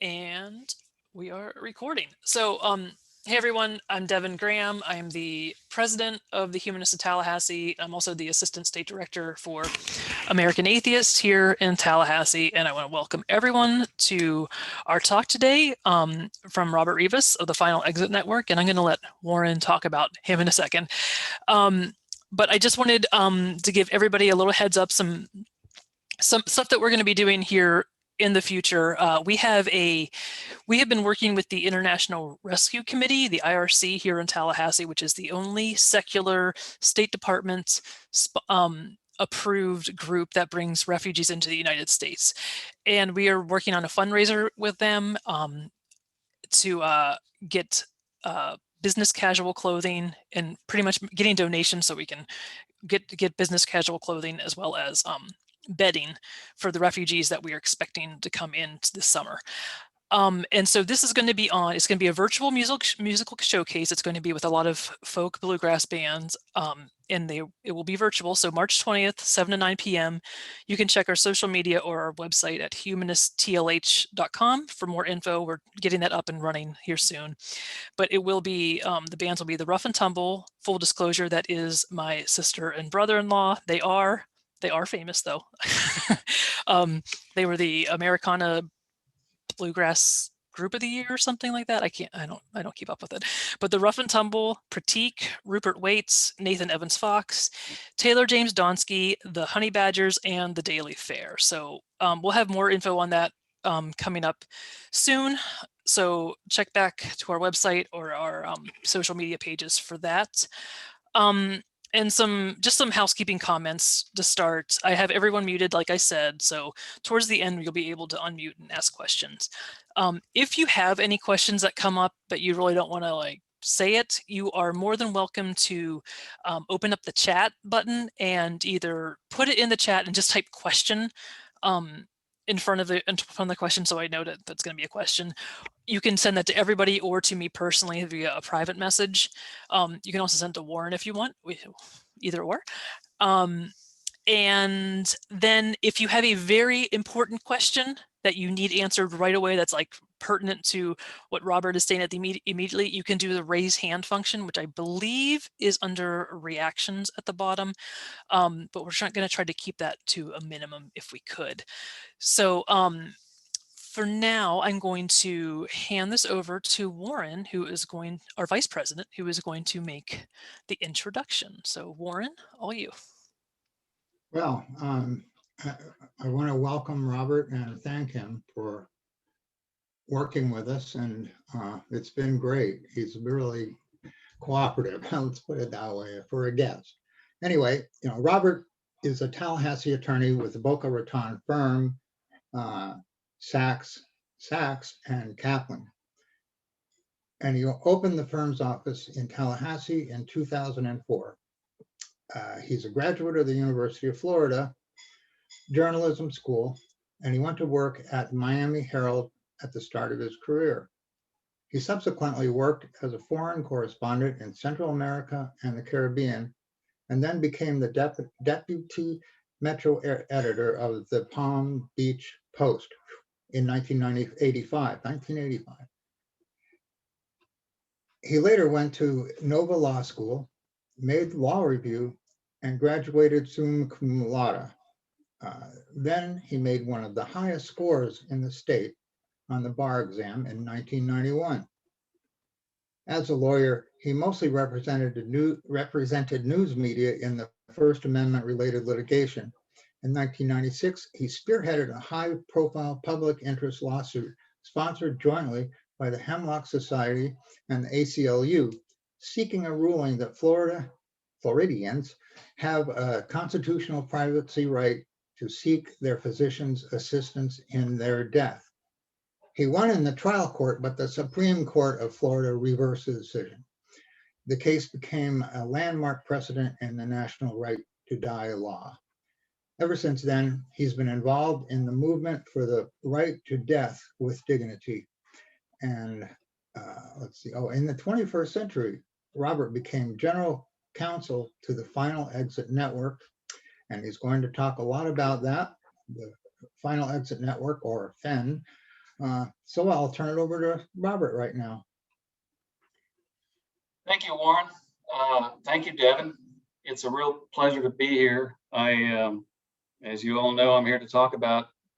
And we are recording. So, hey everyone, I'm Devin Graham. I'm the president of the Humanists of Tallahassee. I'm also the assistant state director for American Atheists here in Tallahassee. And I want to welcome everyone to our talk today from Robert Rivas of the Final Exit Network. And I'm going to let Warren talk about him in a second. But I just wanted to give everybody a little heads up, some stuff that we're going to be doing here in the future. We have been working with the International Rescue Committee, the IRC here in Tallahassee, which is the only secular State Department approved group that brings refugees into the United States. And we are working on a fundraiser with them to get business casual clothing and pretty much getting donations so we can get business casual clothing as well as bedding for the refugees that we are expecting to come in this summer. And so this is going to be it's going to be a virtual musical showcase. It's going to be with a lot of folk bluegrass bands, and it will be virtual. So March 20th, 7 to 9 p.m. You can check our social media or our website at humanisttlh.com for more info. We're getting that up and running here soon. But it will be, the bands will be the Rough and Tumble. Full disclosure, that is my sister and brother-in-law. They are famous though. They were the Americana Bluegrass Group of the Year or something like that. I don't keep up with it. But the Rough and Tumble, Pratik, Rupert Waits, Nathan Evans Fox, Taylor James Donsky, the Honey Badgers, and the Daily Fair. So we'll have more info on that coming up soon. So check back to our website or our social media pages for that. And just some housekeeping comments to start. I have everyone muted, like I said, so towards the end, you'll be able to unmute and ask questions. If you have any questions that come up but you really don't want to say it, you are more than welcome to open up the chat button and either put it in the chat and just type question in front of the question, so I know that that's going to be a question. You can send that to everybody or to me personally via a private message. You can also send to Warren if you want, either or. And then if you have a very important question that you need answered right away, that's pertinent to what Robert is saying immediately, you can do the raise hand function, which I believe is under reactions at the bottom. But we're going to try to keep that to a minimum if we could. So for now, I'm going to hand this over to Warren, our vice president, who is going to make the introduction. So Warren, all you. Well, I want to welcome Robert and thank him for working with us, and it's been great. He's really cooperative, let's put it that way, for a guest. Anyway, Robert is a Tallahassee attorney with the Boca Raton firm, Sachs and Kaplan. And he opened the firm's office in Tallahassee in 2004. He's a graduate of the University of Florida Journalism School, and he went to work at Miami Herald at the start of his career. He subsequently worked as a foreign correspondent in Central America and the Caribbean, and then became the deputy metro editor of the Palm Beach Post in 1985. He later went to Nova Law School, made law review, and graduated summa cum laude. Then he made one of the highest scores in the state on the bar exam in 1991. As a lawyer, he mostly represented news media in the First Amendment related litigation. In 1996, he spearheaded a high-profile public interest lawsuit sponsored jointly by the Hemlock Society and the ACLU, seeking a ruling that Floridians have a constitutional privacy right to seek their physician's assistance in their death. He won in the trial court, but the Supreme Court of Florida reversed the decision. The case became a landmark precedent in the national right to die law. Ever since then, he's been involved in the movement for the right to death with dignity. And in the 21st century, Robert became general counsel to the Final Exit Network, and he's going to talk a lot about that. The Final Exit Network, or FEN, So I'll turn it over to Robert right now. Thank you, Warren. Thank you, Devin. It's a real pleasure to be here. As you all know, I'm here to talk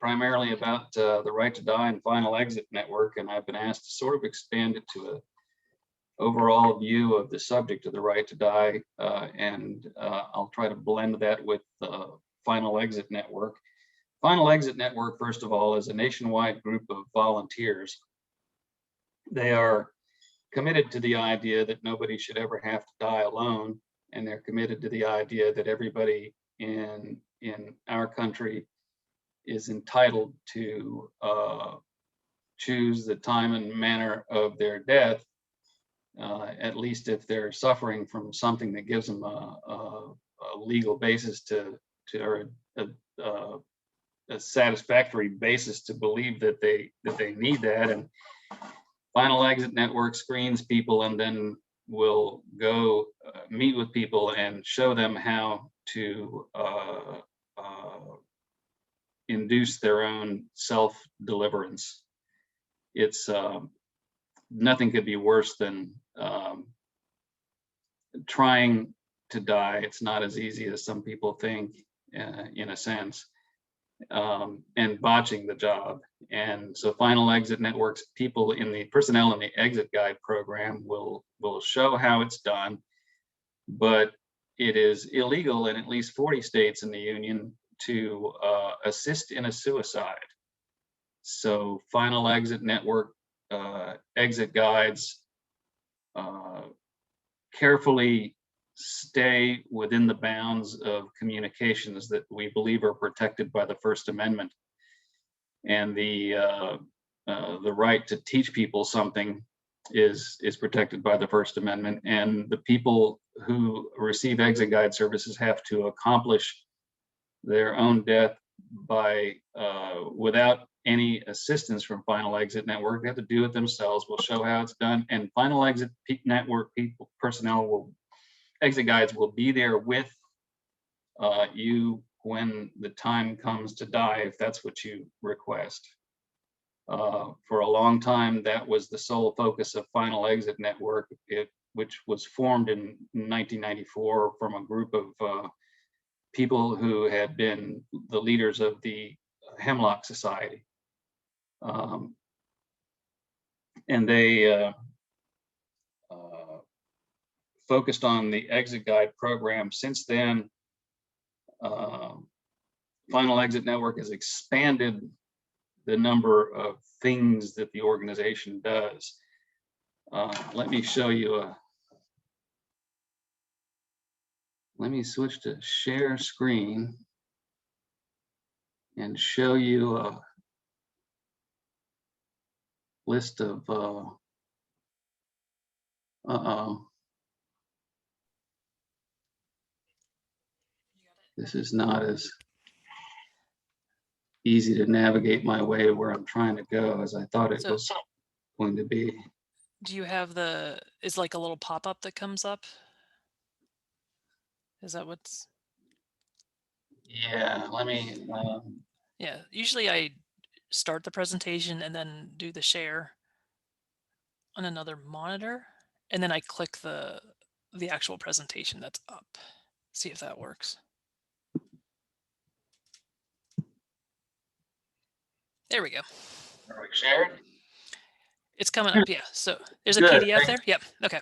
primarily about the Right to Die and Final Exit Network, and I've been asked to sort of expand it to an overall view of the subject of the Right to Die, and I'll try to blend that with the Final Exit Network. Final Exit Network, first of all, is a nationwide group of volunteers. They are committed to the idea that nobody should ever have to die alone, and they're committed to the idea that everybody in our country is entitled to choose the time and manner of their death, at least if they're suffering from something that gives them a legal basis or a satisfactory basis to believe that they need that. And Final Exit Network screens people and then will go meet with people and show them how to induce their own self-deliverance. It's nothing could be worse than trying to die. It's not as easy as some people think, in a sense, and botching the job. And so Final Exit Network's people in the personnel in the exit guide program will show how it's done, but it is illegal in at least 40 states in the union to assist in a suicide. So Final Exit Network exit guides carefully stay within the bounds of communications that we believe are protected by the First Amendment. And the right to teach people something is protected by the First Amendment. And the people who receive exit guide services have to accomplish their own death by without any assistance from Final Exit Network. They have to do it themselves. We'll show how it's done. And Final Exit Network personnel exit guides will be there with you when the time comes to die, if that's what you request. For a long time, that was the sole focus of Final Exit Network, which was formed in 1994 from a group of people who had been the leaders of the Hemlock Society. And they focused on the exit guide program. Since then, Final Exit Network has expanded the number of things that the organization does. Let me show you let me switch to share screen and show you a list of this is not as easy to navigate my way where I'm trying to go as I thought it was going to be. Do you have is like a little pop-up that comes up? Is that what's? Yeah, let me. Yeah, usually I start the presentation and then do the share on another monitor, and then I click the actual presentation that's up. See if that works. There we go. Are we shared? It's coming up, yeah. So there's a Good. PDF there. Yep. Okay.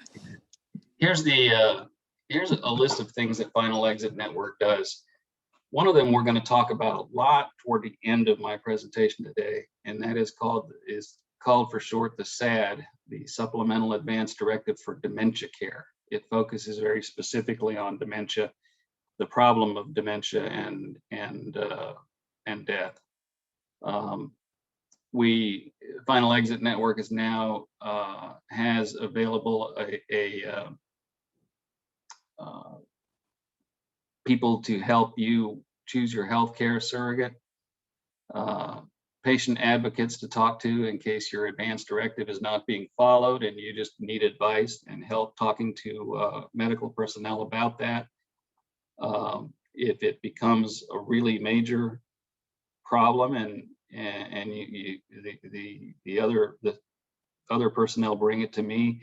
Here's a list of things that Final Exit Network does. One of them we're going to talk about a lot toward the end of my presentation today, and that is called for short the SAD, the Supplemental Advanced Directive for Dementia Care. It focuses very specifically on dementia, the problem of dementia and death. Final Exit Network is now has available people to help you choose your healthcare surrogate, patient advocates to talk to in case your advanced directive is not being followed and you just need advice and help talking to medical personnel about that. If it becomes a really major problem and and the other personnel bring it to me,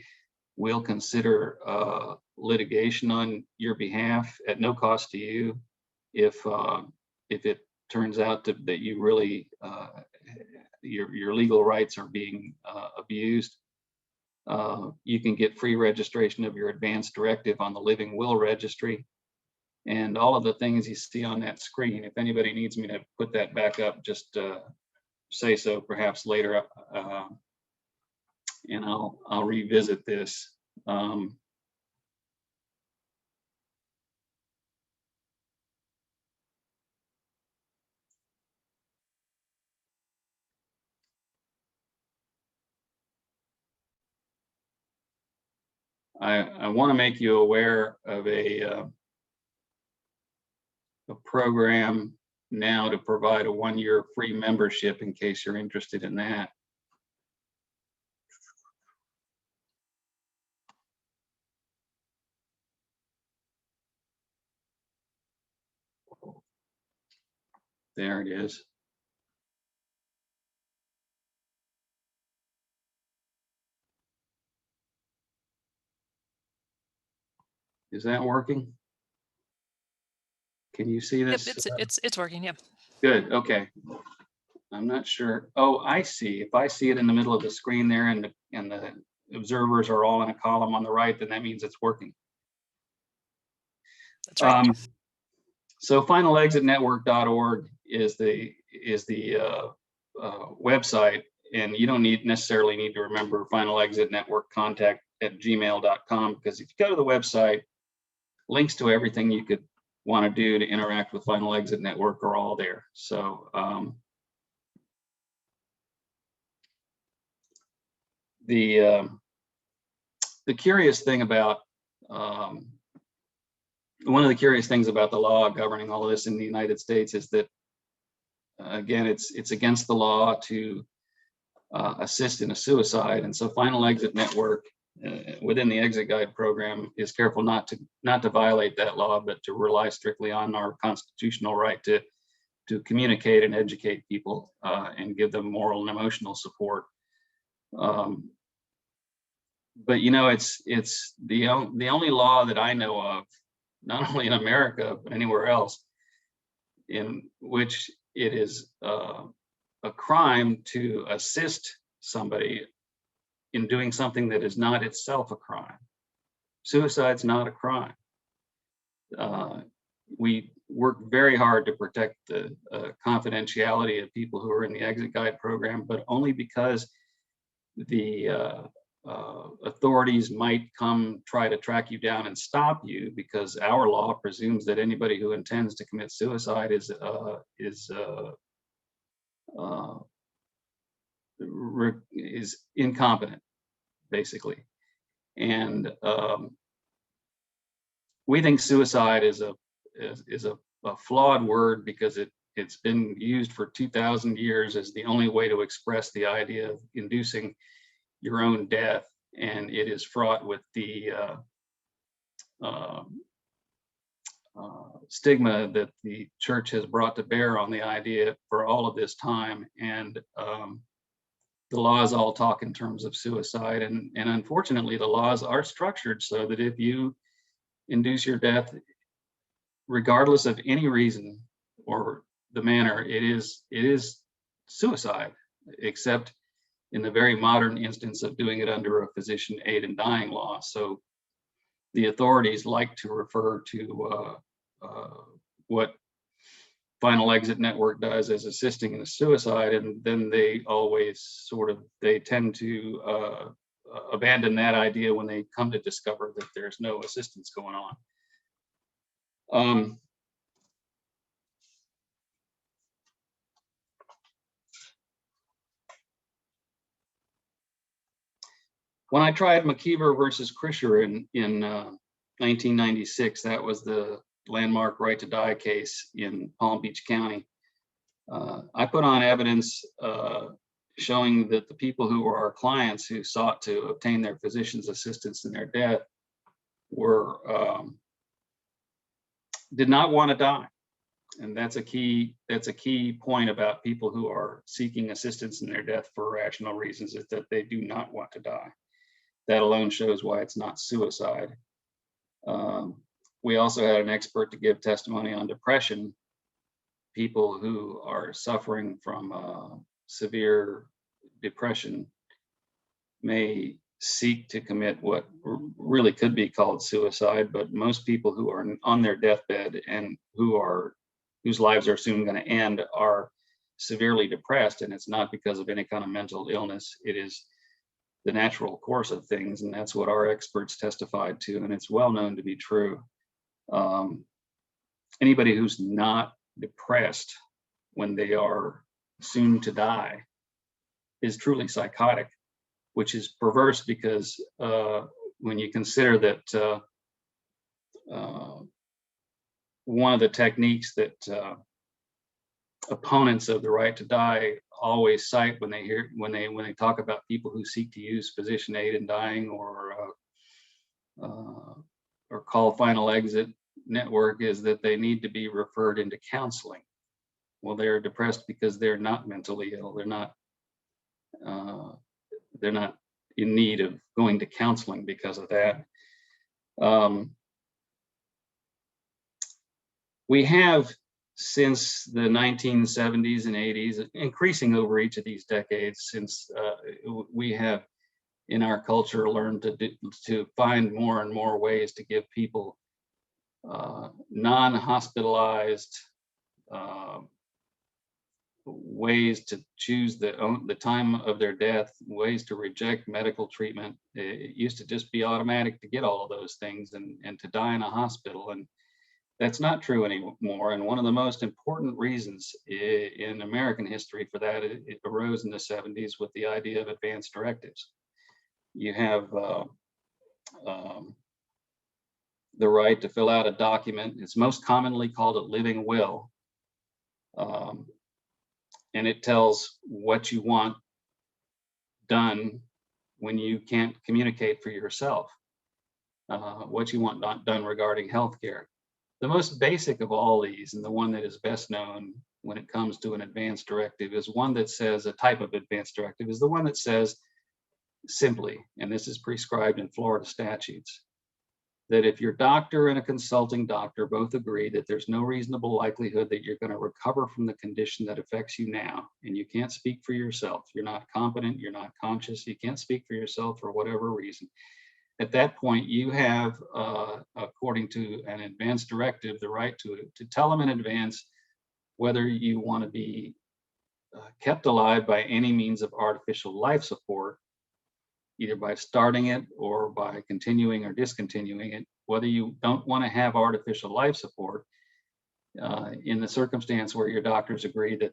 we'll consider litigation on your behalf at no cost to you. If it turns out that you really your legal rights are being abused, you can get free registration of your advanced directive on the living will registry, and all of the things you see on that screen. If anybody needs me to put that back up, just say so, perhaps later, and I'll revisit this. I want to make you aware of a program now to provide a 1-year free membership in case you're interested in that. There it is. Is that working? Can you see Yep, this? it's working. Yeah. Good. Okay. I'm not sure. Oh, I see. If I see it in the middle of the screen there, and the observers are all in a column on the right, then that means it's working. That's right. So finalexitnetwork.org is the website, and you don't necessarily need to remember Final Exit Network contact at gmail.com, because if you go to the website, links to everything you could want to do to interact with Final Exit Network are all there. So the curious thing about one of the curious things about the law governing all of this in the United States is that, again, it's against the law to assist in a suicide, and so Final Exit Network within the Exit Guide program is careful not to violate that law, but to rely strictly on our constitutional right to communicate and educate people and give them moral and emotional support. But you know, it's the only law that I know of, not only in America but anywhere else, in which it is a crime to assist somebody in doing something that is not itself a crime. Suicide's not a crime. We work very hard to protect the confidentiality of people who are in the Exit Guide program, but only because the authorities might come try to track you down and stop you, because our law presumes that anybody who intends to commit suicide is incompetent, basically. And we think suicide is a flawed word, because it's been used for 2,000 years as the only way to express the idea of inducing your own death, and it is fraught with the stigma that the church has brought to bear on the idea for all of this time. And the laws all talk in terms of suicide, and unfortunately the laws are structured so that if you induce your death, regardless of any reason or the manner, it is suicide, except in the very modern instance of doing it under a physician aid in dying law. So the authorities like to refer to what Final Exit Network does as assisting in a suicide, and then they always they tend to abandon that idea when they come to discover that there's no assistance going on. When I tried McKeever versus Krischer in 1996, that was the landmark right to die case in Palm Beach County. I put on evidence showing that the people who were our clients who sought to obtain their physician's assistance in their death were did not want to die. And that's a key point about people who are seeking assistance in their death for rational reasons, is that they do not want to die. That alone shows why it's not suicide. We also had an expert to give testimony on depression. People who are suffering from severe depression may seek to commit what really could be called suicide, but most people who are on their deathbed and whose lives are soon going to end are severely depressed, and it's not because of any kind of mental illness. It is the natural course of things, and that's what our experts testified to, and it's well known to be true. Anybody who's not depressed when they are soon to die is truly psychotic, which is perverse, because when you consider that one of the techniques that opponents of the right to die always cite when they talk about people who seek to use physician aid in dying, or call final exit network, is that they need to be referred into counseling. Well, they're depressed because they're not mentally ill. They're not in need of going to counseling because of that. We have, since the 1970s and 80s, increasing over each of these decades, since we have in our culture learned to find more and more ways to give people non-hospitalized ways to choose the time of their death, ways to reject medical treatment. It used to just be automatic to get all of those things and to die in a hospital, and that's not true anymore. And one of the most important reasons in American history for that, it arose in the 70s with the idea of advance directives. You have the right to fill out a document. It's most commonly called a living will. And it tells what you want done when you can't communicate for yourself, what you want not done regarding healthcare. The most basic of all these, and the one that is best known when it comes to an advance directive, is one that says, a type of advance directive is the one that says simply, and this is prescribed in Florida statutes, that if your doctor and a consulting doctor both agree that there's no reasonable likelihood that you're going to recover from the condition that affects you now, and you can't speak for yourself, you're not competent, you're not conscious, you can't speak for yourself for whatever reason, at that point you have, according to an advance directive, the right to tell them in advance whether you want to be kept alive by any means of artificial life support, either by starting it or by continuing or discontinuing it, whether you don't want to have artificial life support, in the circumstance where your doctors agree that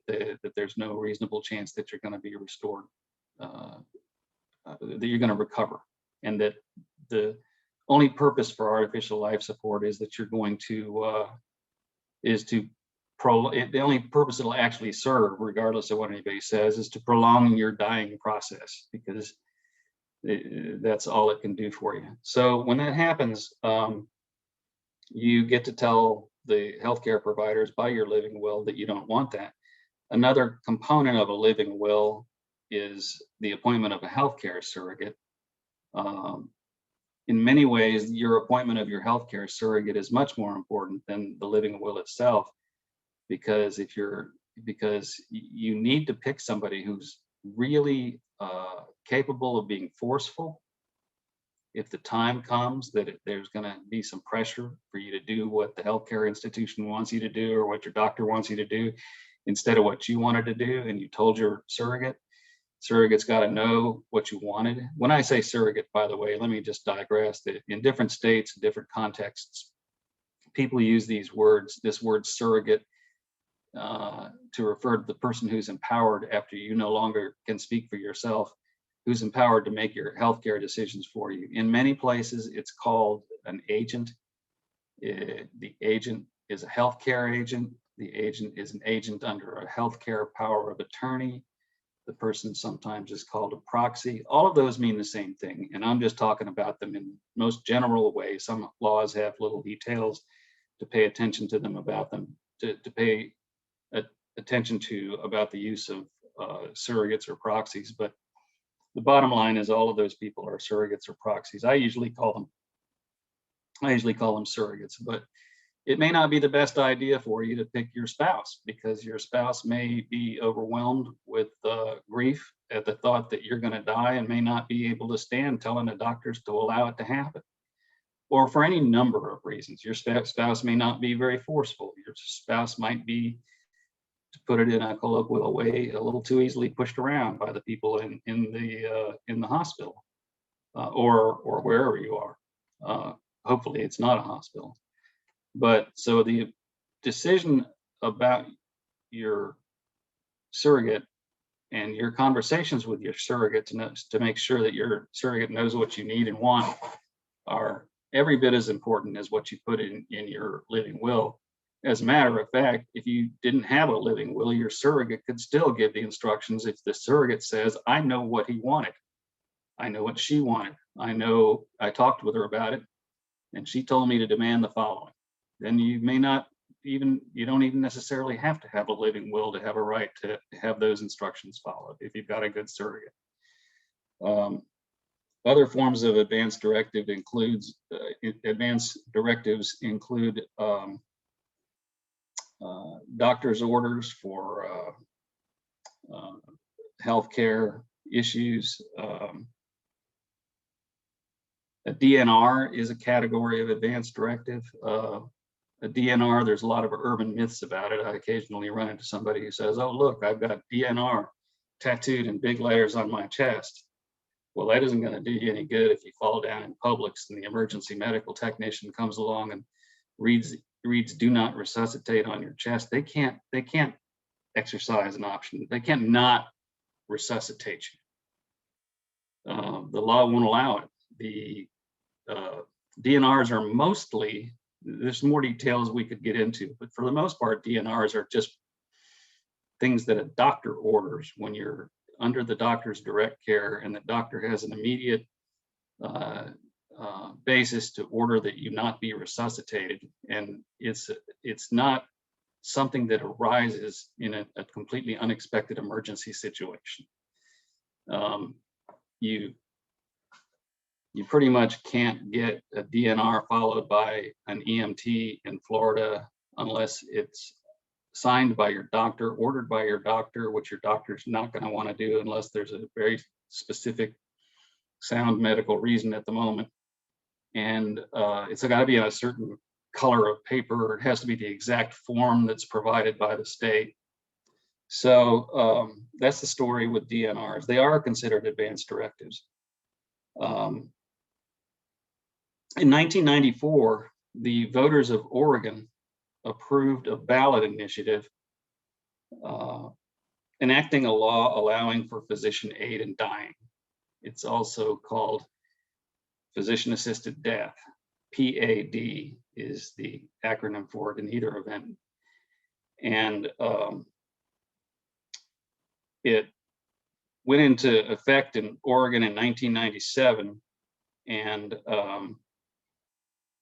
there's no reasonable chance that you're going to be restored, that you're going to recover, and that the only purpose for artificial life support is that you're going to, the only purpose it'll actually serve, regardless of what anybody says, is to prolong your dying process, because that's all it can do for you. So when that happens, you get to tell the healthcare providers by your living will that you don't want that. Another component of a living will is the appointment of a healthcare surrogate. In many ways, your appointment of your healthcare surrogate is much more important than the living will itself, because you need to pick somebody who's really capable of being forceful. If the time comes that there's going to be some pressure for you to do what the healthcare institution wants you to do, or what your doctor wants you to do, instead of what you wanted to do, and you told your surrogate's got to know what you wanted. When I say surrogate, by the way, let me just digress that in different states, different contexts, people use this word surrogate to refer to the person who's empowered after you no longer can speak for yourself, who's empowered to make your healthcare decisions for you. In many places, it's called an agent. The agent is a healthcare agent. The agent is an agent under a healthcare power of attorney. The person sometimes is called a proxy. All of those mean the same thing, and I'm just talking about them in most general ways. Some laws have little details to pay attention to them about them. to pay attention to about the use of surrogates or proxies. But the bottom line is all of those people are surrogates or proxies. I usually call them surrogates, but it may not be the best idea for you to pick your spouse, because your spouse may be overwhelmed with grief at the thought that you're going to die and may not be able to stand telling the doctors to allow it to happen. Or for any number of reasons. Your spouse may not be very forceful. Your spouse might be, to put it in a colloquial way, a little too easily pushed around by the people in the hospital or wherever you are. Hopefully it's not a hospital. But so the decision about your surrogate and your conversations with your surrogate to make sure that your surrogate knows what you need and want are every bit as important as what you put in your living will. As a matter of fact, if you didn't have a living will, your surrogate could still give the instructions. If the surrogate says, I know what he wanted, I know what she wanted, I talked with her about it, and she told me to demand the following, then you don't even necessarily have to have a living will to have a right to have those instructions followed if you've got a good surrogate. Other forms of advanced directives include doctor's orders for healthcare issues. A DNR is a category of advanced directive. A DNR, there's a lot of urban myths about it. I occasionally run into somebody who says, oh, look, I've got DNR tattooed in big letters on my chest. Well, that isn't going to do you any good if you fall down in Publix and the emergency medical technician comes along and reads do not resuscitate on your chest. They can't exercise an option. They can't not resuscitate you. The law won't allow it. The DNRs are mostly, there's more details we could get into, but for the most part, DNRs are just things that a doctor orders when you're under the doctor's direct care, and the doctor has an immediate basis to order that you not be resuscitated. And it's not something that arises in a completely unexpected emergency situation. You pretty much can't get a DNR followed by an EMT in Florida unless it's signed by your doctor, ordered by your doctor, which your doctor's not going to want to do unless there's a very specific sound medical reason at the moment. And it's got to be on a certain color of paper. It has to be the exact form that's provided by the state. So that's the story with DNRs. They are considered advanced directives. In 1994, the voters of Oregon approved a ballot initiative enacting a law allowing for physician aid in dying. It's also called physician-assisted death. PAD is the acronym for it in either event. And it went into effect in Oregon in 1997, and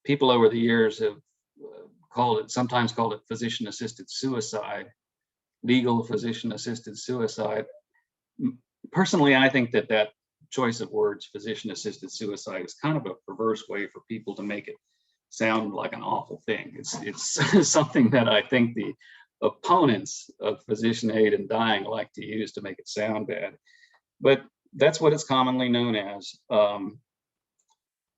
people over the years have sometimes called it physician-assisted suicide, legal physician-assisted suicide. Personally, I think that choice of words, physician-assisted suicide, is kind of a perverse way for people to make it sound like an awful thing. It's something that I think the opponents of physician aid in dying like to use to make it sound bad. But that's what it's commonly known as.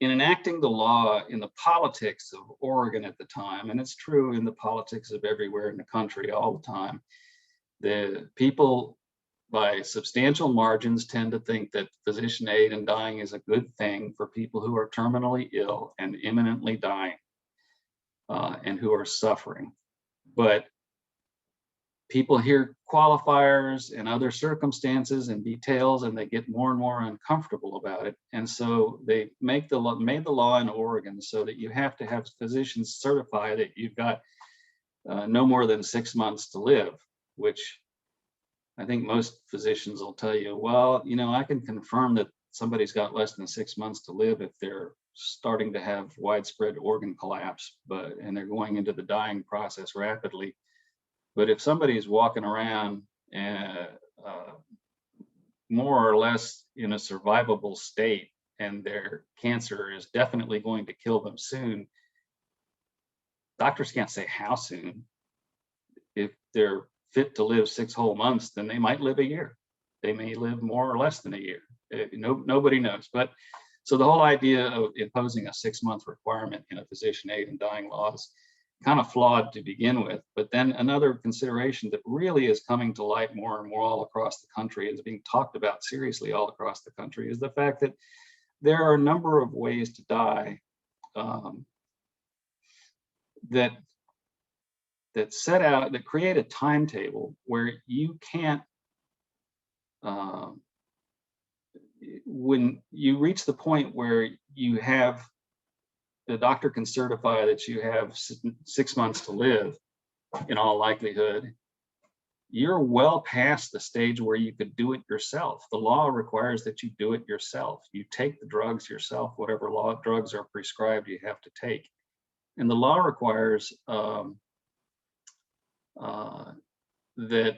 In enacting the law in the politics of Oregon at the time, and it's true in the politics of everywhere in the country all the time, the people by substantial margins tend to think that physician aid in dying is a good thing for people who are terminally ill and imminently dying and who are suffering. But people hear qualifiers and other circumstances and details, and they get more and more uncomfortable about it. And so they made the law in Oregon so that you have to have physicians certify that you've got no more than 6 months to live, which I think most physicians will tell you, well, I can confirm that somebody's got less than 6 months to live if they're starting to have widespread organ collapse, and they're going into the dying process rapidly. But if somebody is walking around more or less in a survivable state, and their cancer is definitely going to kill them soon, doctors can't say how soon. If they're fit to live 6 whole months, then they might live a year. They may live more or less than a year. Nobody knows. But so the whole idea of imposing a 6-month requirement in a physician aid in dying law is kind of flawed to begin with. But then another consideration that really is coming to light more and more all across the country, and is being talked about seriously all across the country, is the fact that there are a number of ways to die that set out, that create a timetable where you can't, when you reach the point where you have, the doctor can certify that you have 6 months to live, in all likelihood, you're well past the stage where you could do it yourself. The law requires that you do it yourself. You take the drugs yourself, whatever drugs are prescribed, you have to take. And the law requires that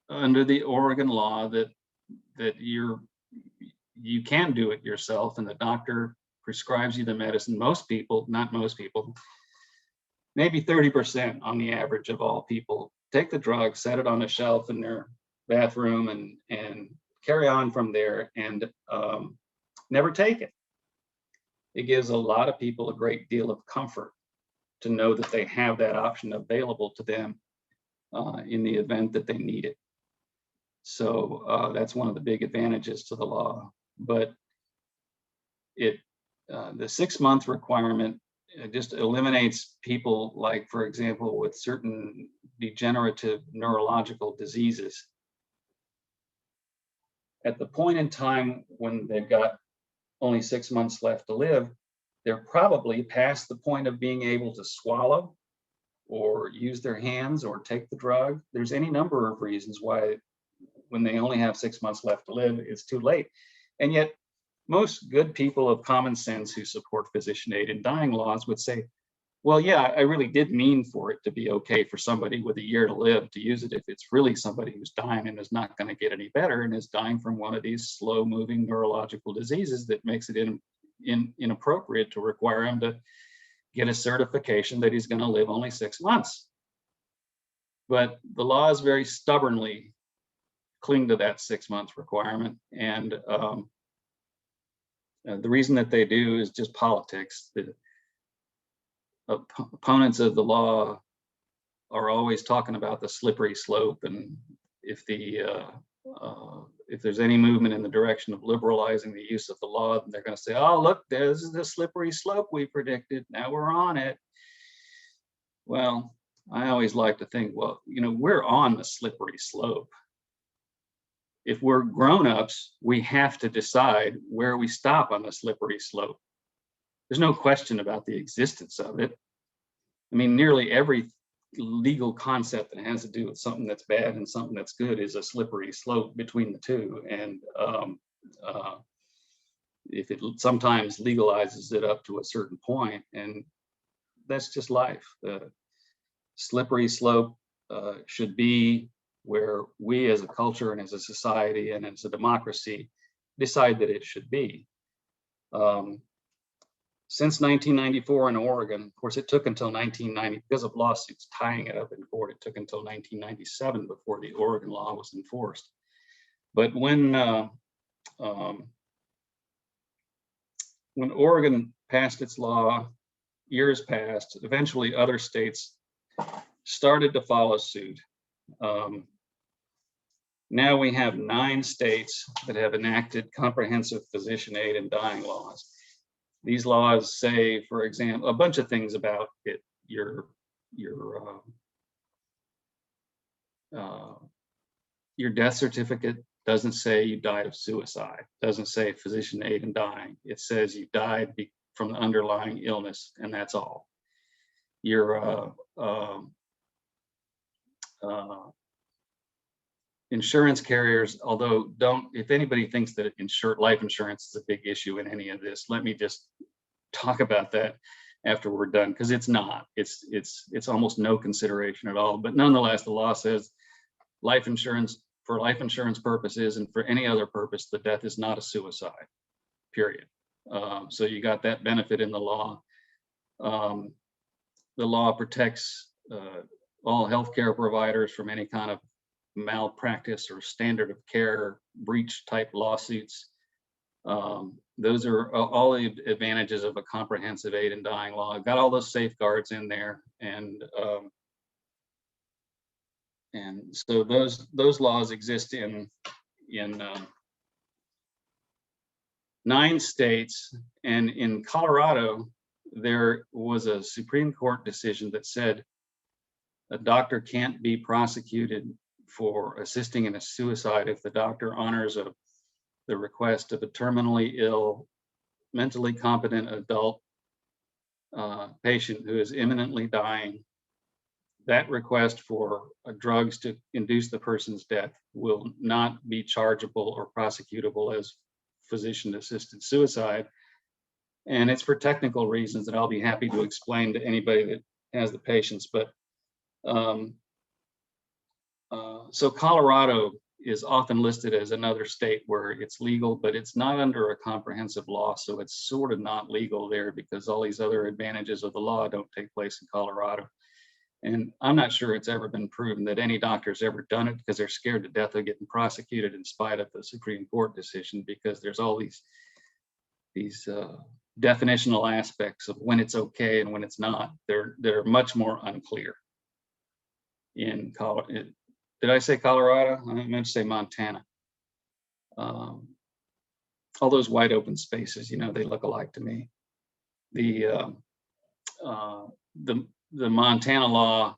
under the Oregon law that you can do it yourself, and the doctor prescribes you the medicine. Most people, not most people, maybe 30% on the average of all people, take the drug, set it on a shelf in their bathroom, and carry on from there, and never take it. It gives a lot of people a great deal of comfort to know that they have that option available to them in the event that they need it. So that's one of the big advantages to the law. But the 6-month requirement just eliminates people, like, for example, with certain degenerative neurological diseases. At the point in time when they've got only 6 months left to live, they're probably past the point of being able to swallow or use their hands or take the drug. There's any number of reasons why, when they only have 6 months left to live, it's too late. And yet most good people of common sense who support physician aid in dying laws would say, well, yeah, I really did mean for it to be okay for somebody with a year to live to use it if it's really somebody who's dying and is not going to get any better and is dying from one of these slow-moving neurological diseases that makes it inappropriate to require him to get a certification that he's going to live only 6 months. But the laws very stubbornly cling to that 6-month requirement, and the reason that they do is just politics. The opponents of the law are always talking about the slippery slope, and if there's any movement in the direction of liberalizing the use of the law, then they're going to say, oh, look, this is the slippery slope we predicted. Now we're on it. Well, I always like to think, well, we're on the slippery slope. If we're grown-ups, we have to decide where we stop on the slippery slope. There's no question about the existence of it. I mean, nearly every legal concept that has to do with something that's bad and something that's good is a slippery slope between the two. And if it sometimes legalizes it up to a certain point, and that's just life. The slippery slope should be where we as a culture and as a society and as a democracy decide that it should be. Since 1994 in Oregon, of course, it took until 1990, because of lawsuits tying it up in court, it took until 1997 before the Oregon law was enforced. But when Oregon passed its law, years passed, eventually other states started to follow suit. Now we have 9 states that have enacted comprehensive physician aid in dying laws. These laws say, for example, a bunch of things about it. Your death certificate doesn't say you died of suicide. Doesn't say physician aid in dying. It says you died from the underlying illness, and that's all. Your insurance carriers, although if anybody thinks that life insurance is a big issue in any of this, let me just talk about that after we're done, because it's not. It's almost no consideration at all. But nonetheless, the law says life insurance, for life insurance purposes and for any other purpose, the death is not a suicide, period. So you got that benefit in the law. The law protects all healthcare providers from any kind of malpractice or standard of care breach type lawsuits. Those are all the advantages of a comprehensive aid in dying law. I've got all those safeguards in there, and so those laws exist in 9 states, and in Colorado there was a Supreme Court decision that said a doctor can't be prosecuted for assisting in a suicide if the doctor honors the request of a terminally ill, mentally competent adult patient who is imminently dying. That request for drugs to induce the person's death will not be chargeable or prosecutable as physician-assisted suicide. And it's for technical reasons that I'll be happy to explain to anybody that has the patience. But so Colorado is often listed as another state where it's legal, but it's not under a comprehensive law. So it's sort of not legal there because all these other advantages of the law don't take place in Colorado. And I'm not sure it's ever been proven that any doctor's ever done it because they're scared to death of getting prosecuted in spite of the Supreme Court decision, because there's all these definitional aspects of when it's okay and when it's not. They're much more unclear in Colorado. Did I say Colorado? I meant to say Montana. All those wide open spaces, they look alike to me. The Montana law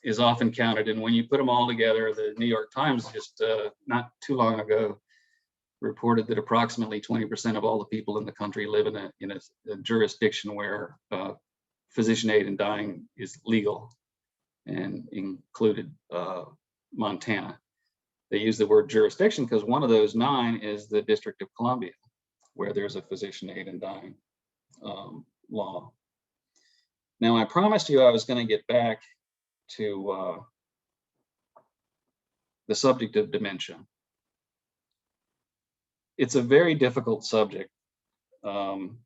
is often counted, and when you put them all together, the New York Times just not too long ago reported that approximately 20% of all the people in the country live in a jurisdiction where physician aid in dying is legal, and included Montana. They use the word jurisdiction because one of those 9 is the District of Columbia, where there's a physician aid in dying law. Now, I promised you I was going to get back to the subject of dementia. It's a very difficult subject. And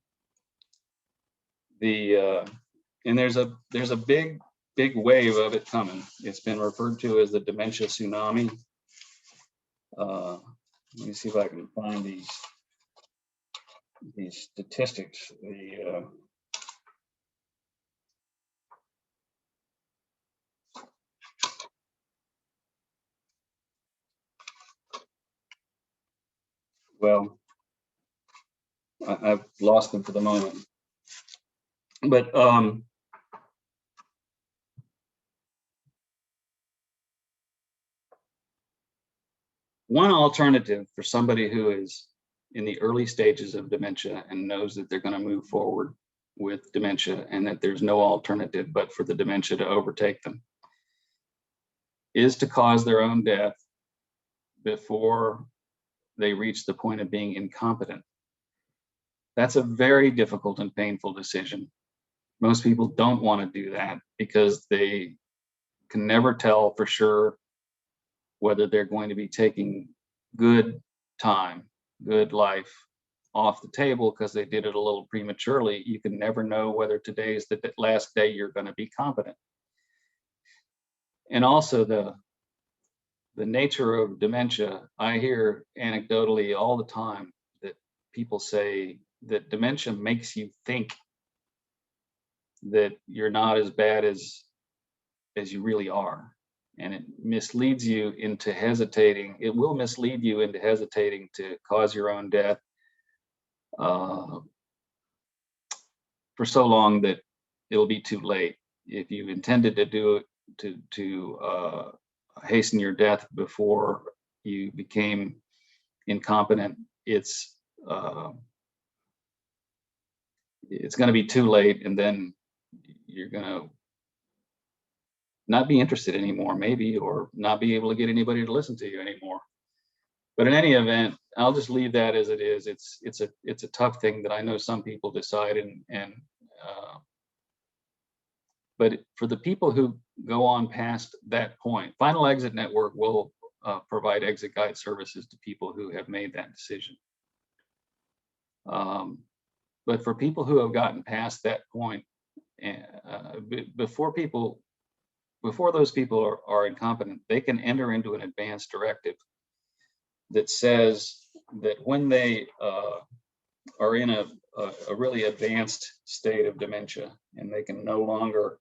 there's a big wave of it coming. It's been referred to as the Dementia Tsunami. Let me see if I can find these statistics. Well, I've lost them for the moment. But one alternative for somebody who is in the early stages of dementia and knows that they're going to move forward with dementia and that there's no alternative but for the dementia to overtake them is to cause their own death before they reach the point of being incompetent. That's a very difficult and painful decision. Most people don't want to do that because they can never tell for sure whether they're going to be taking good time, good life off the table because they did it a little prematurely. You can never know whether today is the last day you're going to be competent. And also the nature of dementia, I hear anecdotally all the time that people say that dementia makes you think that you're not as bad as you really are. And it misleads you into hesitating. It will mislead you into hesitating to cause your own death for so long that it'll be too late. If you intended to do it to hasten your death before you became incompetent, it's going to be too late, and then you're going to not be interested anymore, maybe, or not be able to get anybody to listen to you anymore. But in any event, I'll just leave that as it is. It's a tough thing that I know some people decide, but for the people who go on past that point, Final Exit Network will provide exit guide services to people who have made that decision. But for people who have gotten past that point, before those people are incompetent, they can enter into an advanced directive that says that when they are in a really advanced state of dementia and they can no longer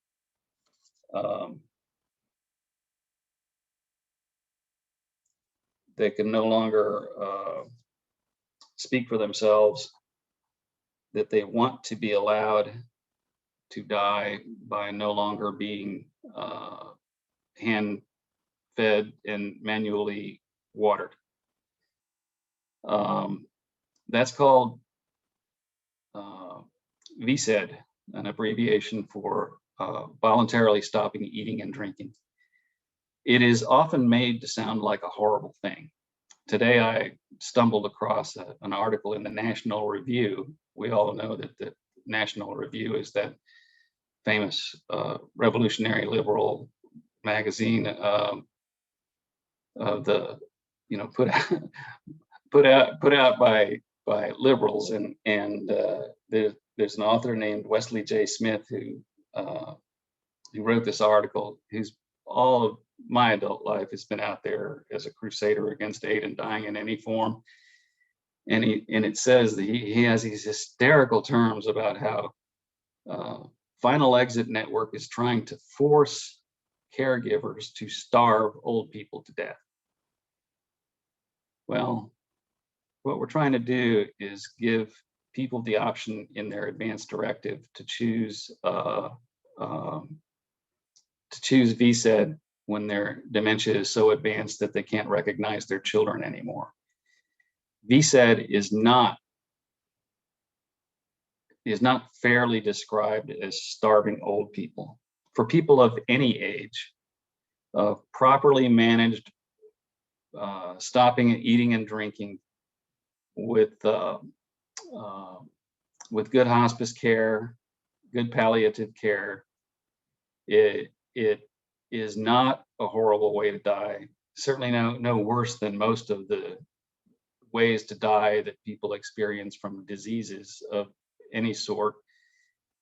speak for themselves, that they want to be allowed to die by no longer being hand fed and manually watered. That's called VSED, an abbreviation for voluntarily stopping eating and drinking. It is often made to sound like a horrible thing. Today, I stumbled across an article in the National Review. We all know that the National Review is that famous revolutionary liberal magazine put out by liberals, and there's an author named Wesley J. Smith who wrote this article. Who's all of my adult life has been out there as a crusader against aid and dying in any form, and it says that he has these hysterical terms about how Final Exit Network is trying to force caregivers to starve old people to death. Well, what we're trying to do is give people the option in their advanced directive to choose VSED when their dementia is so advanced that they can't recognize their children anymore. VSED is not fairly described as starving old people. For people of any age, properly managed stopping eating and drinking with good hospice care, good palliative care, it is not a horrible way to die. Certainly no worse than most of the ways to die that people experience from diseases of any sort.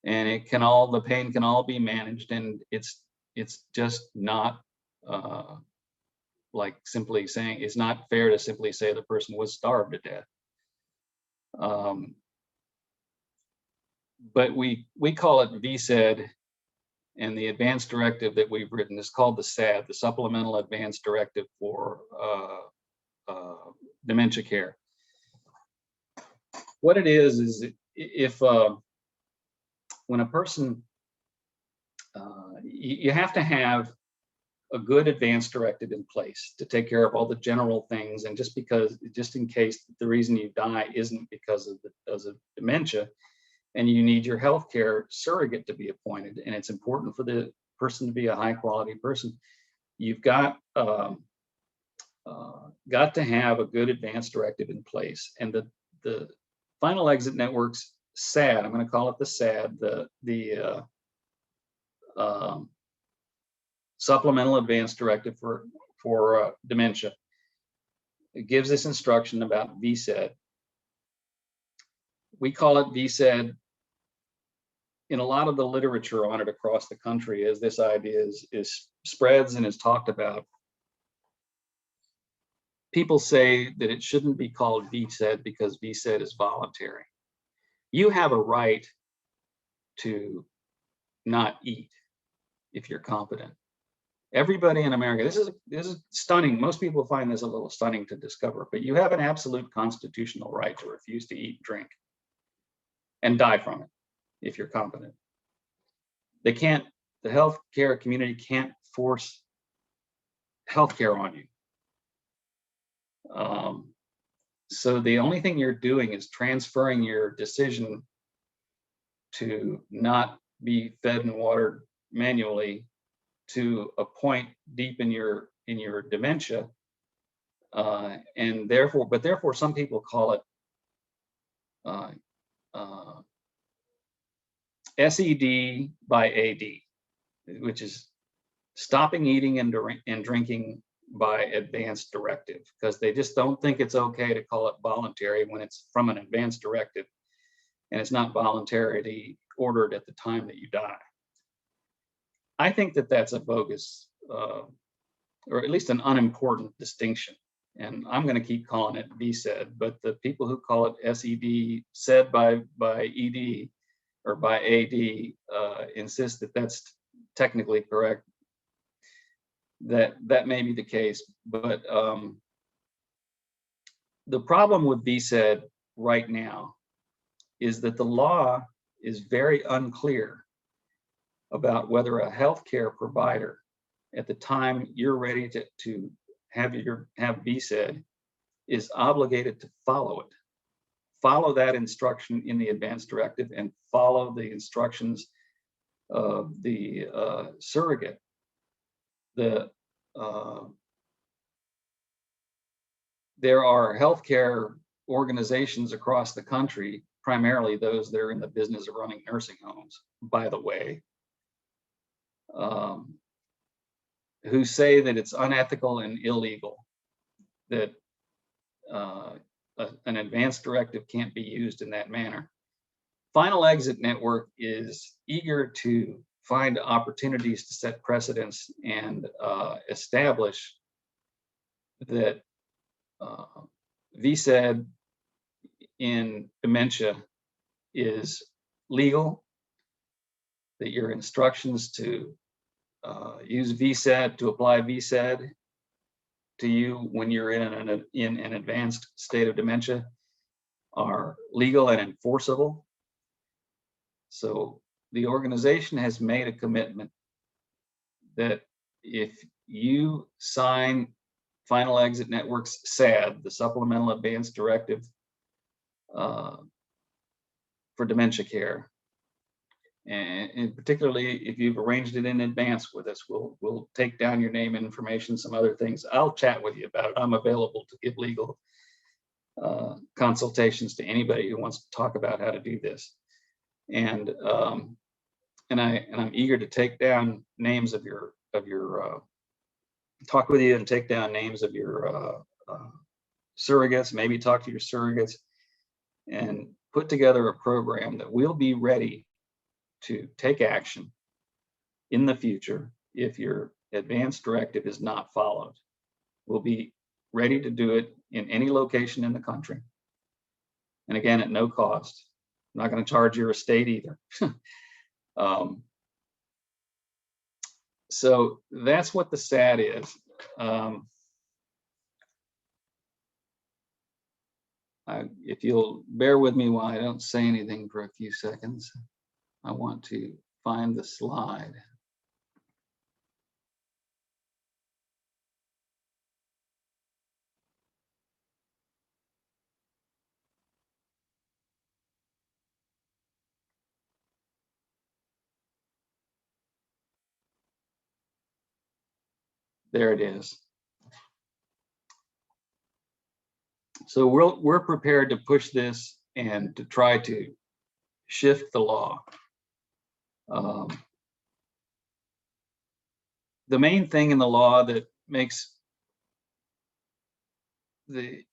And the pain can all be managed, and it's just not like simply saying, it's not fair to simply say the person was starved to death. But we call it VSED, and the advanced directive that we've written is called the SAD, the Supplemental Advanced Directive for Dementia Care. What it is if when a person, you have to have a good advanced directive in place to take care of all the general things, and just in case the reason you die isn't because of dementia, and you need your healthcare surrogate to be appointed, and it's important for the person to be a high quality person, you've got to have a good advanced directive in place. And the Final Exit Network's SAD, I'm going to call it the SAD, the Supplemental Advanced Directive for Dementia. It gives this instruction about VSED. We call it VSED. In a lot of the literature on it across the country, as this idea is spreads and is talked about, people say that it shouldn't be called VSED because VSED is voluntary. You have a right to not eat if you're competent. Everybody in America, this is stunning. Most people find this a little stunning to discover, but you have an absolute constitutional right to refuse to eat and drink and die from it if you're competent. The healthcare community can't force healthcare on you. So the only thing you're doing is transferring your decision to not be fed and watered manually to a point deep in your dementia, and therefore some people call it SED by AD, which is stopping eating and drinking by advanced directive, because they just don't think it's okay to call it voluntary when it's from an advanced directive and it's not voluntarily ordered at the time that you die. I think that that's a bogus, or at least an unimportant distinction. And I'm going to keep calling it VSED, but the people who call it SED, said by ED or by AD, insist that that's technically correct. That may be the case, but the problem with VSED right now is that the law is very unclear about whether a healthcare provider at the time you're ready to have VSED is obligated to follow that instruction in the advanced directive and follow the instructions of the surrogate. There are healthcare organizations across the country, primarily those that are in the business of running nursing homes, by the way, who say that it's unethical and illegal, that an advanced directive can't be used in that manner. Final Exit Network is eager to find opportunities to set precedents and establish that VSED in dementia is legal, that your instructions to use VSED, to apply VSED to you when you're in an advanced state of dementia are legal and enforceable. So the organization has made a commitment that if you sign Final Exit Network's SAD, the Supplemental Advanced Directive for dementia care, and particularly if you've arranged it in advance with us, we'll take down your name and information, some other things. I'll chat with you about it. I'm available to give legal consultations to anybody who wants to talk about how to do this. And I'm eager to take down names of your talk with you and take down names of your surrogates, maybe talk to your surrogates and put together a program that will be ready to take action in the future if your advanced directive is not followed. We'll be ready to do it in any location in the country. And again, at no cost. I'm not going to charge your estate either. So that's what the SAD is. If you'll bear with me while I don't say anything for a few seconds, I want to find the slide. There it is. So we're prepared to push this and to try to shift the law. The main thing in the law that makes the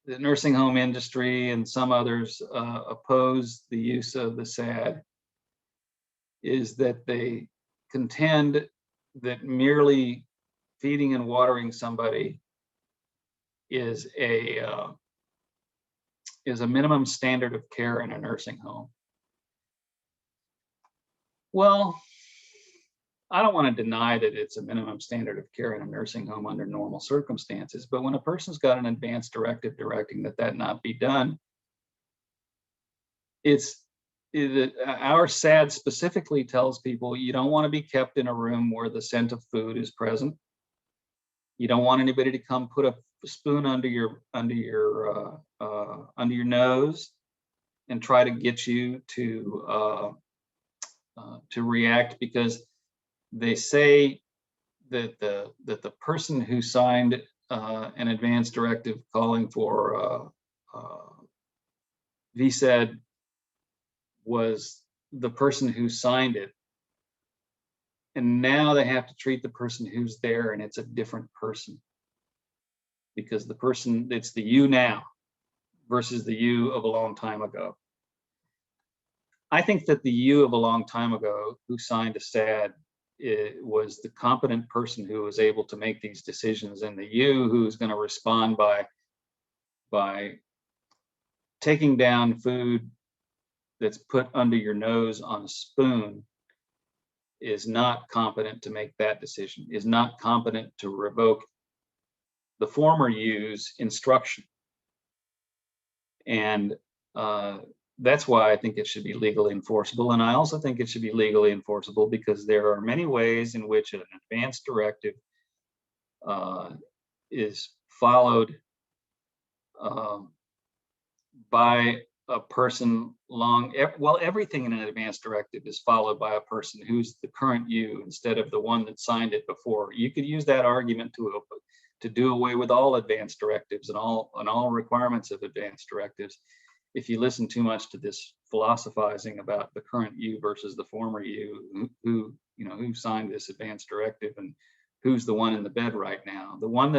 nursing home industry and some others oppose the use of the SAD is that they contend that merely feeding and watering somebody is a minimum standard of care in a nursing home. Well, I don't want to deny that it's a minimum standard of care in a nursing home under normal circumstances, but when a person's got an advanced directive directing that not be done, our SAD specifically tells people you don't want to be kept in a room where the scent of food is present. You don't want anybody to come put a spoon under your nose and try to get you to react, because they say that the person who signed an advance directive calling for VSAD was the person who signed it. And now they have to treat the person who's there, and it's a different person. Because the person, it's the you now versus the you of a long time ago. I think that the you of a long time ago who signed a SAD was the competent person who was able to make these decisions, and the you who's going to respond by taking down food that's put under your nose on a spoon is not competent to make that decision, is not competent to revoke the former you's instruction. And that's why I think it should be legally enforceable. And I also think it should be legally enforceable because there are many ways in which an advance directive is followed by a person well, everything in an advance directive is followed by a person who's the current you instead of the one that signed it before. You could use that argument to do away with all advance directives and all requirements of advance directives if you listen too much to this philosophizing about the current you versus the former you, who signed this advance directive and who's the one in the bed right now. The one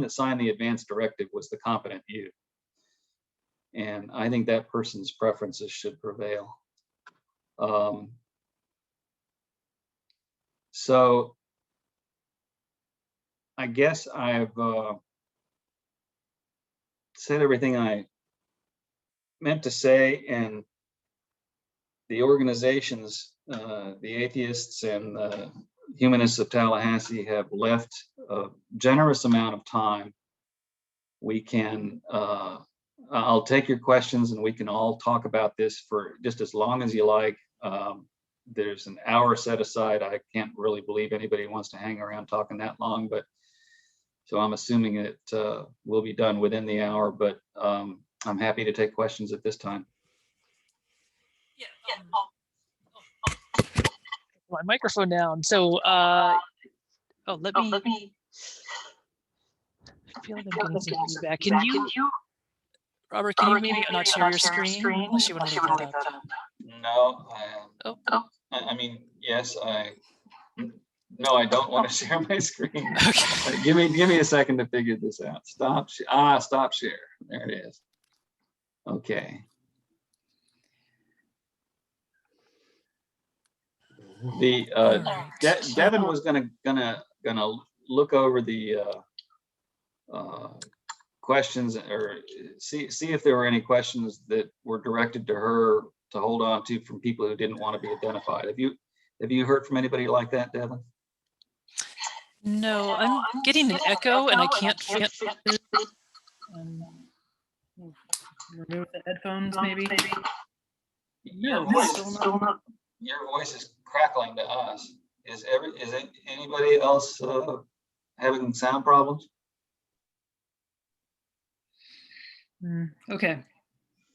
that signed the advance directive was the competent you. And I think that person's preferences should prevail. So I guess I've said everything I meant to say, and the organizations, the atheists and the humanists of Tallahassee have left a generous amount of time. We can, I'll take your questions and we can all talk about this for just as long as you like. There's an hour set aside. I can't really believe anybody wants to hang around talking that long, but so I'm assuming it will be done within the hour, but I'm happy to take questions at this time. Yeah. My microphone down. So, let me. I feel like I'm getting some feedback. Can you, Robert? Can you maybe not share your screen unless you want to leave that up? No. I mean, yes. No, I don't want to share my screen. Okay. Give me a second to figure this out. Stop share. There it is. Okay. The Devin was gonna look over the questions or see if there were any questions that were directed to her to hold on to from people who didn't want to be identified. Have you heard from anybody like that, Devin? No, I'm getting an echo and I can't fit. Remove the headphones, maybe. Your voice is crackling to us. Is anybody else having sound problems? Okay.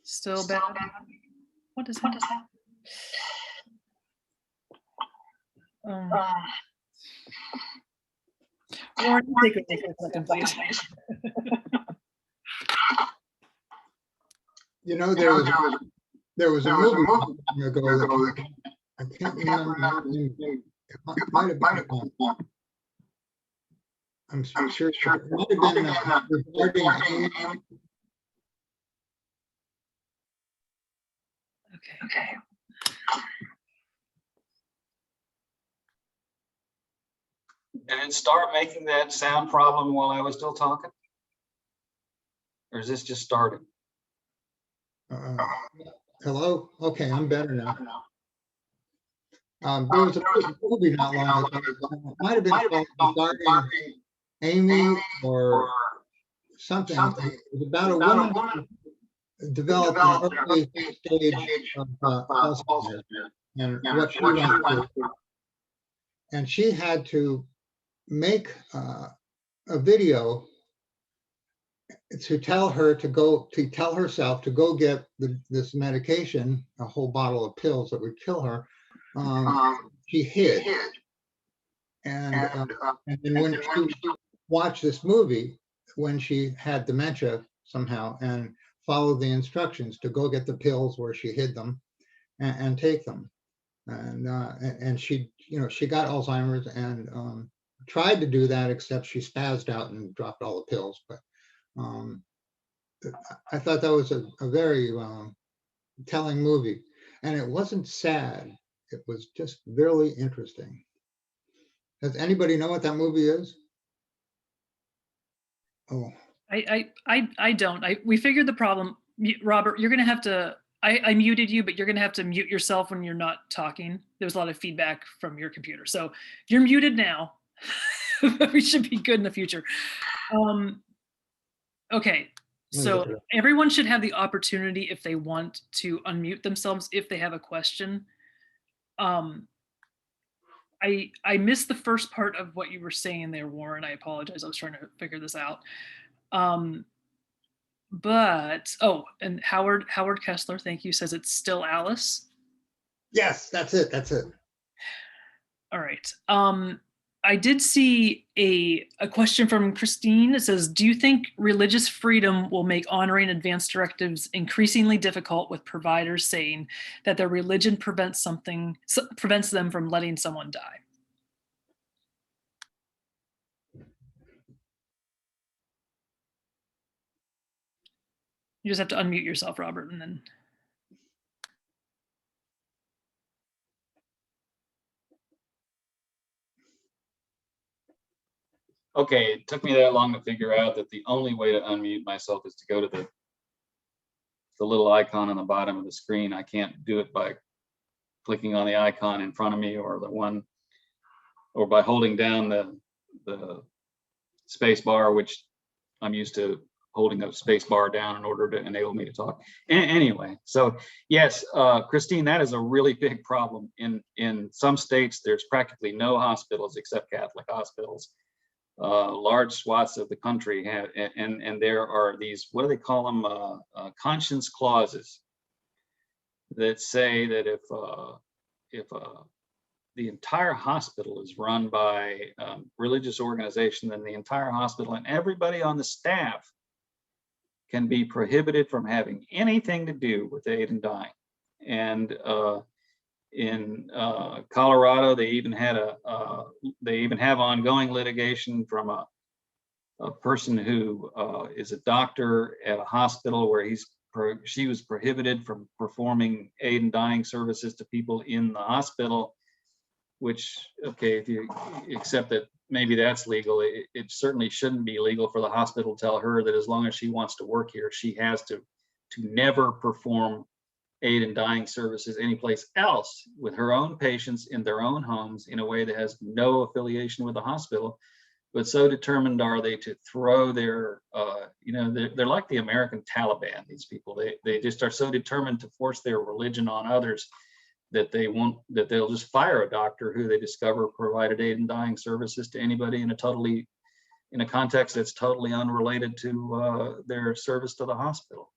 Still bad. What is that? Lauren, take a second, please. You know, there was a movie ago that I can't remember. It might have been. I'm sure it might have been regarding. Okay. Did it start making that sound problem while I was still talking? Or is this just starting? Hello? Okay, I'm better now. There was a movie not long ago. It might have been regarding Amy or something. It was about a woman who developed an early stage of Alzheimer's and what she went through. And she had to make a video to tell herself to go get this medication, a whole bottle of pills that would kill her. She hid. And then when she watched this movie, when she had dementia somehow, and followed the instructions to go get the pills where she hid them and take them. And she, she got Alzheimer's and tried to do that, except she spazzed out and dropped all the pills. But I thought that was a very telling movie. And it wasn't sad. It was just really interesting. Does anybody know what that movie is? Oh, I don't. We figured the problem. Robert, you're gonna have to. I muted you, but you're gonna have to mute yourself when you're not talking. There's a lot of feedback from your computer, so you're muted now. We should be good in the future. Okay, so everyone should have the opportunity, if they want, to unmute themselves if they have a question. I missed the first part of what you were saying there, Warren. I apologize. I was trying to figure this out. But and Howard Kessler, thank you, says it's still Alice. yes, that's it. That's it. All right. I did see a question from Christine. It says, do you think religious freedom will make honoring advance directives increasingly difficult, with providers saying that their religion prevents them from letting someone die? You just have to unmute yourself, Robert, and then. Okay, it took me that long to figure out that the only way to unmute myself is to go to the little icon on the bottom of the screen. I can't do it by clicking on the icon in front of me, or by holding down the space bar, which I'm used to holding a space bar down in order to enable me to talk. Anyway, so yes, Christine, that is a really big problem. In some states, there's practically no hospitals except Catholic hospitals. Large swaths of the country have, and there are these, what do they call them, conscience clauses that say that if the entire hospital is run by religious organization, then the entire hospital and everybody on the staff can be prohibited from having anything to do with aid in dying. And in Colorado, they even have ongoing litigation from a person who is a doctor at a hospital where she was prohibited from performing aid in dying services to people in the hospital. Which, okay, if you accept that maybe that's legal, it certainly shouldn't be legal for the hospital to tell her that as long as she wants to work here, she has to never perform aid in dying services anyplace else with her own patients in their own homes in a way that has no affiliation with the hospital. But so determined are they to throw their, they're like the American Taliban, these people. They just are so determined to force their religion on others that they'll just fire a doctor who they discover provided aid in dying services to anybody in a context that's totally unrelated to their service to the hospital.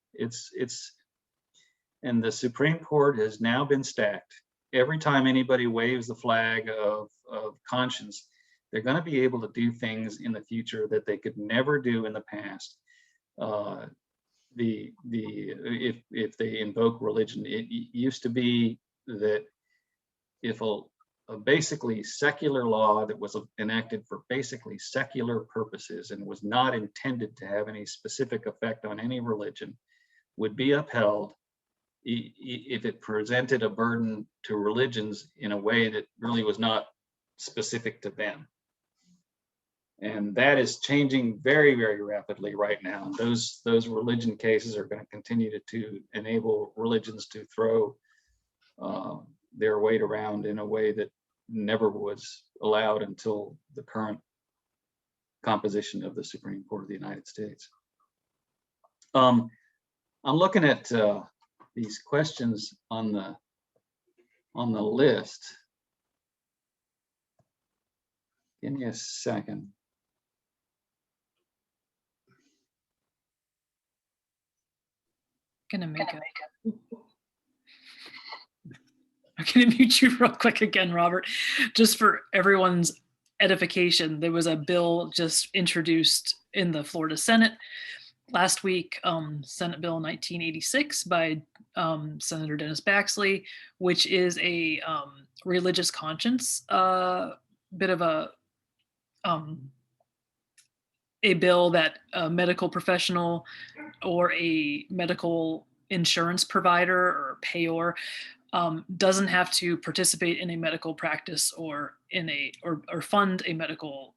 And the Supreme Court has now been stacked. Every time anybody waves the flag of conscience, they're going to be able to do things in the future that they could never do in the past. If they invoke religion, it used to be that if a basically secular law that was enacted for basically secular purposes and was not intended to have any specific effect on any religion would be upheld if it presented a burden to religions in a way that really was not specific to them. And that is changing very, very rapidly right now. Those religion cases are going to continue to enable religions to throw their weight around in a way that never was allowed until the current composition of the Supreme Court of the United States. I'm looking at these questions on the list. Give me a second. I'm gonna mute you real quick again, Robert, just for everyone's edification, there was a bill just introduced in the Florida Senate last week, Senate Bill 1986 by Senator Dennis Baxley, which is a religious conscience bit of a bill that a medical professional or a medical insurance provider or payor doesn't have to participate in a medical practice or in a or fund a medical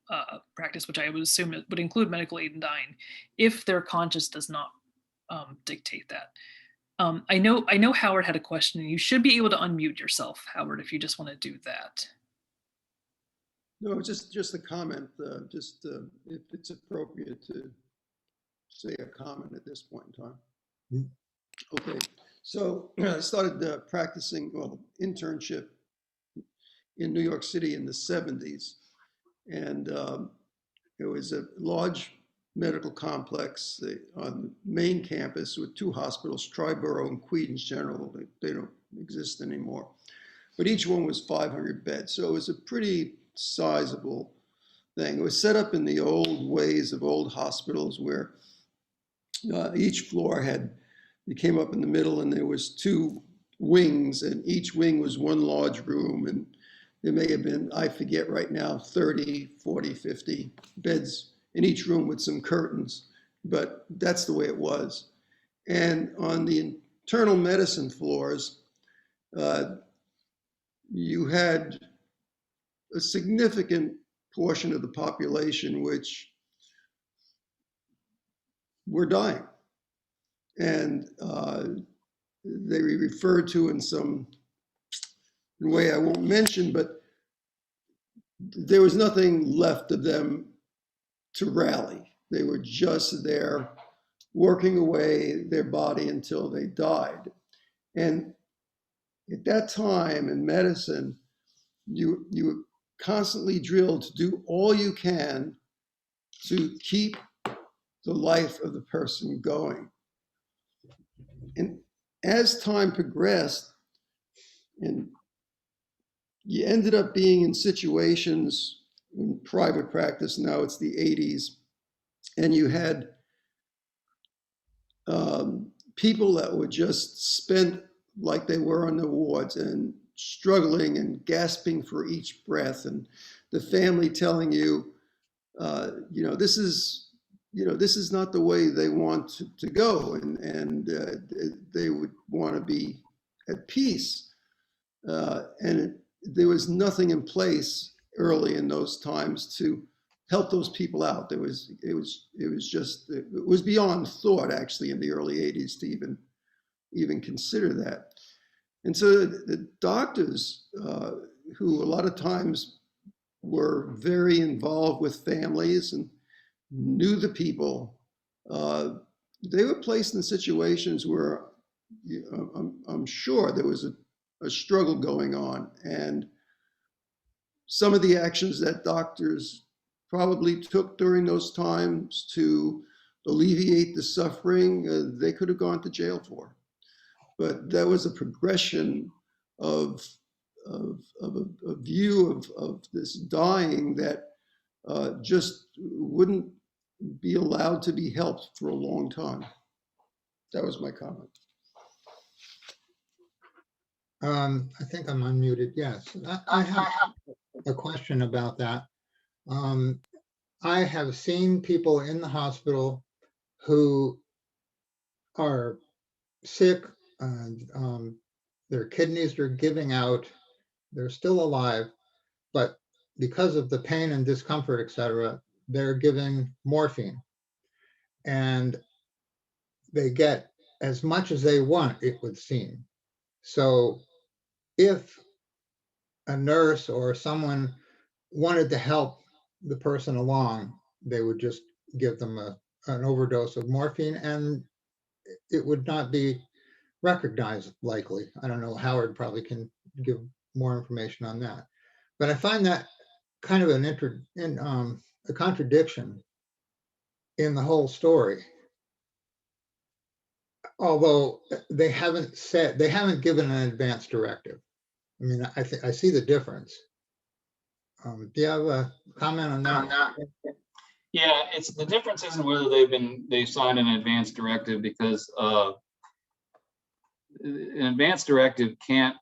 practice, which I would assume it would include medical aid in dying, if their conscience does not dictate that. I know Howard had a question, and you should be able to unmute yourself, Howard, if you just want to do that. No, just a comment, if it's appropriate to say a comment at this point in time. Okay, so I started practicing, well, internship in New York City in the 70s. And it was a large medical complex on the main campus with 2 hospitals, Triborough and Queens General. They don't exist anymore. But each one was 500 beds. So it was a pretty sizable thing. It was set up in the old ways of old hospitals where each floor you came up in the middle and there was 2 wings, and each wing was one large room, and there may have been, I forget right now, 30, 40, 50 beds in each room with some curtains, but that's the way it was. And on the internal medicine floors, you had a significant portion of the population which were dying. And they were referred to in some way I won't mention, but there was nothing left of them to rally. They were just there working away their body until they died. And at that time in medicine, you were constantly drilled to do all you can to keep the life of the person going. And as time progressed, and you ended up being in situations in private practice, now it's the 80s, and you had people that were just spent like they were on the wards and struggling and gasping for each breath, and the family telling you, this is not the way they want to go, and they would want to be at peace. There was nothing in place early in those times to help those people out. It was beyond thought, actually, in the early 80s to even consider that. And so the doctors, who a lot of times were very involved with families and knew the people, they were placed in situations where I'm sure there was a struggle going on. And some of the actions that doctors probably took during those times to alleviate the suffering, they could have gone to jail for. But there was a progression of a view of this dying that just wouldn't be allowed to be helped for a long time. That was my comment. I think I'm unmuted. Yes, I have a question about that. I have seen people in the hospital who are sick, and their kidneys are giving out. They're still alive, but because of the pain and discomfort, etc., they're given morphine, and they get as much as they want, it would seem. So if a nurse or someone wanted to help the person along, they would just give them an overdose of morphine, and it would not be recognized, likely. I don't know, Howard probably can give more information on that. But I find that kind of a contradiction in the whole story. Although they haven't given an advance directive. I mean, I see the difference. Do you have a comment on that? Yeah, it's the difference isn't whether they've signed an advance directive, because an advance directive can't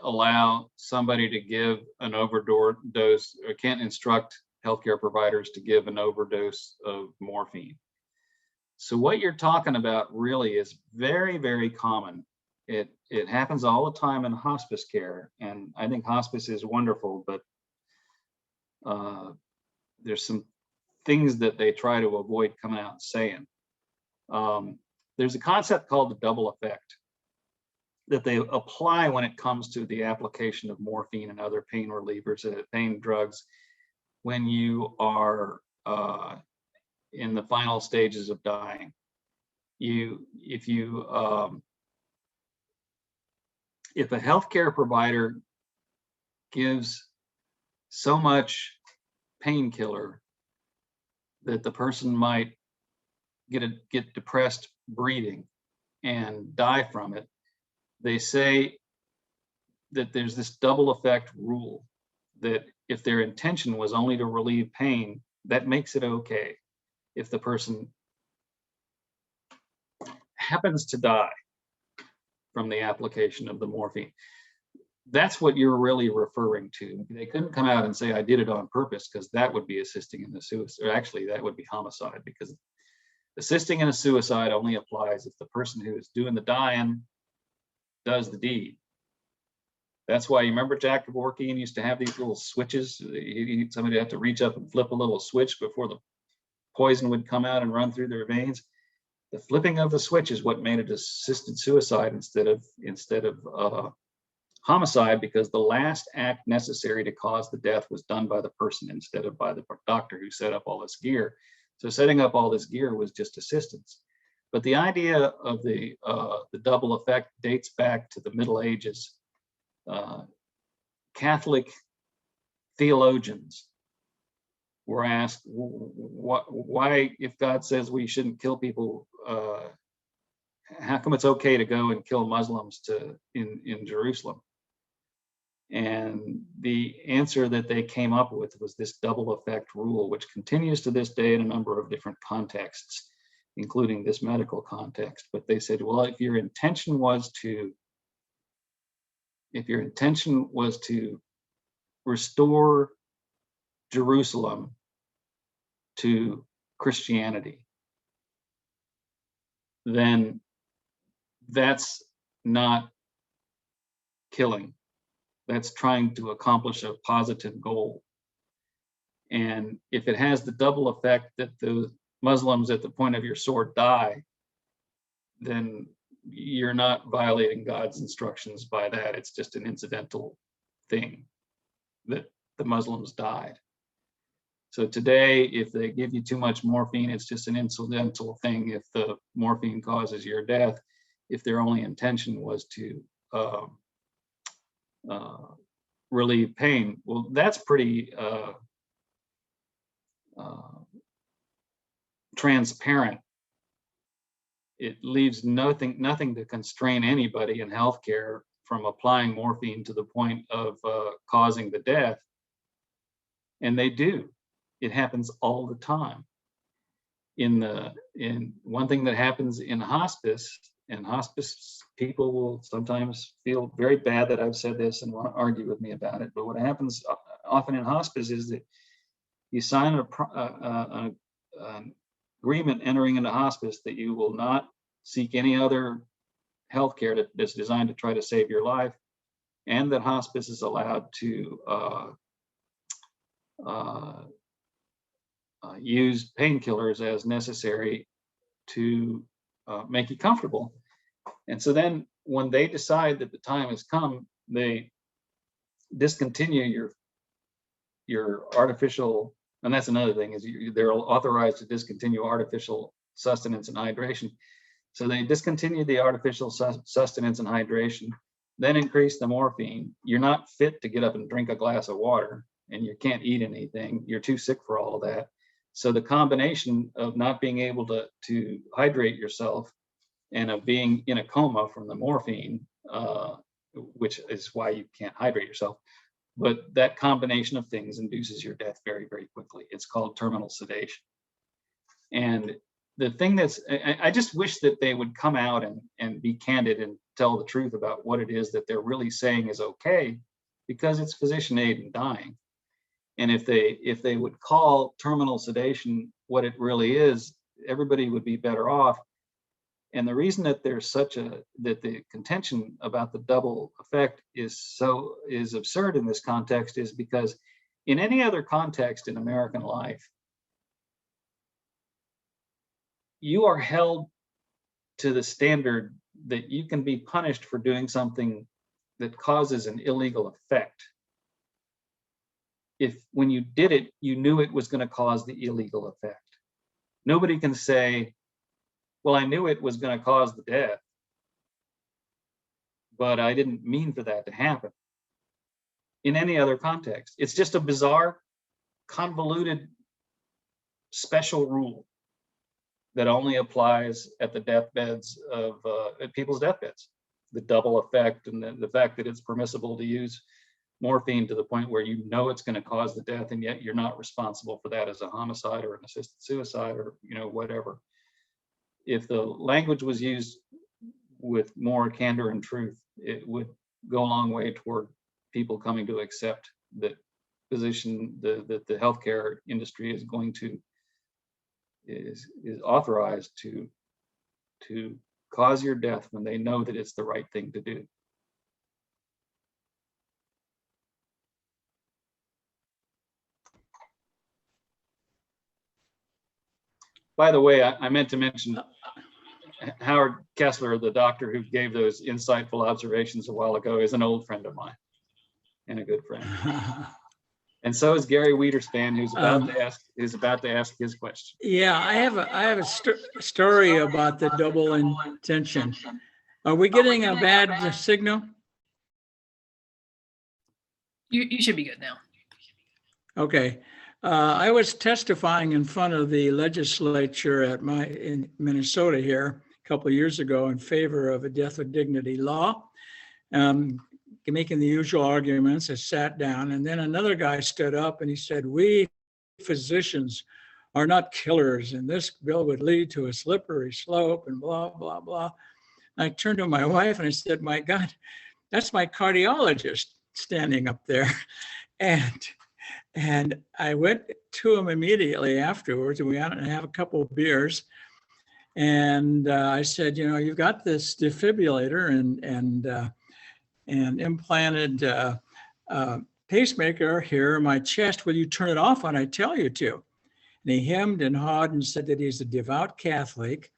allow somebody to give an overdose, or can't instruct healthcare providers to give an overdose of morphine. So what you're talking about really is very, very common. It happens all the time in hospice care, and I think hospice is wonderful, but there's some things that they try to avoid coming out and saying. There's a concept called the double effect that they apply when it comes to the application of morphine and other pain relievers and pain drugs when you are in the final stages of dying. If a healthcare provider gives so much painkiller that the person might get depressed breathing and die from it, they say that there's this double effect rule, that if their intention was only to relieve pain, that makes it okay. If the person happens to die from the application of the morphine, that's what you're really referring to. They couldn't come out and say, I did it on purpose, because that would be assisting in the suicide, or actually that would be homicide, because assisting in a suicide only applies if the person who is doing the dying does the deed. That's why, you remember Jack Kevorkian used to have these little switches. Somebody had to reach up and flip a little switch before the poison would come out and run through their veins. The flipping of the switch is what made it assisted suicide instead of homicide, because the last act necessary to cause the death was done by the person instead of by the doctor who set up all this gear. So setting up all this gear was just assistance. But the idea of the double effect dates back to the Middle Ages. Catholic theologians were asked, why, if God says we shouldn't kill people, how come it's okay to go and kill Muslims in Jerusalem? And the answer that they came up with was this double effect rule, which continues to this day in a number of different contexts, including this medical context. But they said, well, if your intention was to restore Jerusalem to Christianity, then that's not killing. That's trying to accomplish a positive goal. And if it has the double effect that the Muslims at the point of your sword die, then you're not violating God's instructions by that. It's just an incidental thing that the Muslims died. So today, if they give you too much morphine, it's just an incidental thing if the morphine causes your death, if their only intention was to relieve pain. Well, that's pretty transparent. It leaves nothing to constrain anybody in healthcare from applying morphine to the point of causing the death. And they do. It happens all the time. In one thing that happens in hospice, and hospice people will sometimes feel very bad that I've said this and want to argue with me about it, but what happens often in hospice is that you sign an agreement entering into hospice that you will not seek any other healthcare that's designed to try to save your life, and that hospice is allowed to use painkillers as necessary to make you comfortable. And so then when they decide that the time has come, they discontinue your artificial, and that's another thing, is they're authorized to discontinue artificial sustenance and hydration. So they discontinue the artificial sustenance and hydration, then increase the morphine. You're not fit to get up and drink a glass of water, and you can't eat anything. You're too sick for all of that. So the combination of not being able to hydrate yourself and of being in a coma from the morphine, which is why you can't hydrate yourself, but that combination of things induces your death very, very quickly. It's called terminal sedation. And the thing that's, I just wish that they would come out and be candid and tell the truth about what it is that they're really saying is okay, because it's physician aid in dying. And if they would call terminal sedation what it really is, everybody would be better off. And the reason that there's that the contention about the double effect is absurd in this context is because in any other context in American life, you are held to the standard that you can be punished for doing something that causes an illegal effect if when you did it, you knew it was going to cause the illegal effect. Nobody can say, well, I knew it was going to cause the death, but I didn't mean for that to happen. In any other context, it's just a bizarre, convoluted, special rule that only applies at the deathbeds of at people's deathbeds. The double effect and the fact that it's permissible to use morphine to the point where you know it's going to cause the death, and yet you're not responsible for that as a homicide or an assisted suicide or whatever. If the language was used with more candor and truth, it would go a long way toward people coming to accept that that the healthcare industry is going to is authorized to cause your death when they know that it's the right thing to do. By the way, I meant to mention Howard Kessler, the doctor who gave those insightful observations a while ago, is an old friend of mine and a good friend. And so is Gary Wiederspan, who's about to ask his question. Yeah, I have a story about the double intention. Are we getting a bad signal? You should be good now. Okay. I was testifying in front of the legislature in Minnesota here a couple of years ago in favor of a death with dignity law, making the usual arguments. I sat down, and then another guy stood up and he said, "We physicians are not killers, and this bill would lead to a slippery slope," and blah, blah, blah. I turned to my wife and I said, "My God, that's my cardiologist standing up there." And I went to him immediately afterwards, and we went and have a couple of beers. And I said, "You've got this defibrillator and implanted pacemaker here in my chest. Will you turn it off when I tell you to?" And he hemmed and hawed and said that he's a devout Catholic.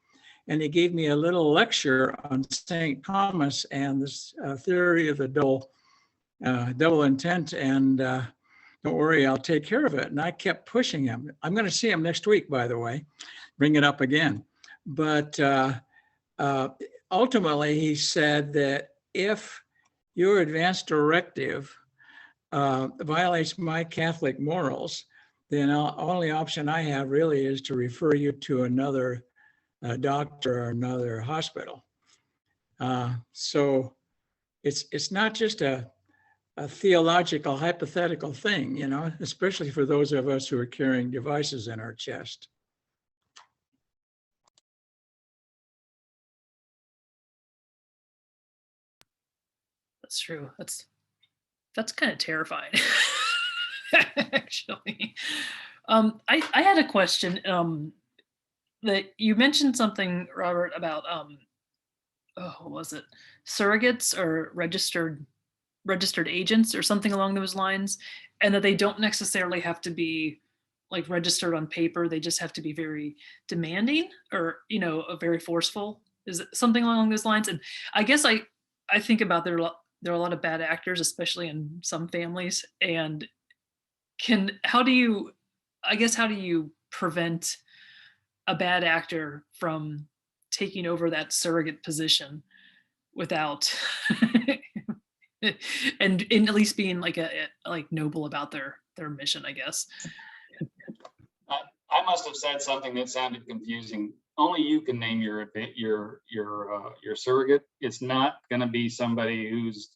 And he gave me a little lecture on St. Thomas and this theory of the double intent. And don't worry, I'll take care of it. And I kept pushing him. I'm going to see him next week, by the way, bring it up again. But ultimately, he said that if your advance directive violates my Catholic morals, then the only option I have really is to refer you to another doctor or another hospital. So it's not just a theological, hypothetical thing, especially for those of us who are carrying devices in our chest. That's true. That's kind of terrifying, actually. I had a question that you mentioned something, Robert, about what was it? Surrogates or registered agents or something along those lines, and that they don't necessarily have to be like registered on paper. They just have to be very demanding or, very forceful. Is it something along those lines? And I guess I think about there are a lot of bad actors, especially in some families. And how do you prevent a bad actor from taking over that surrogate position without and at least being like noble about their mission, I guess. I must have said something that sounded confusing. Only you can name your surrogate. It's not going to be somebody who's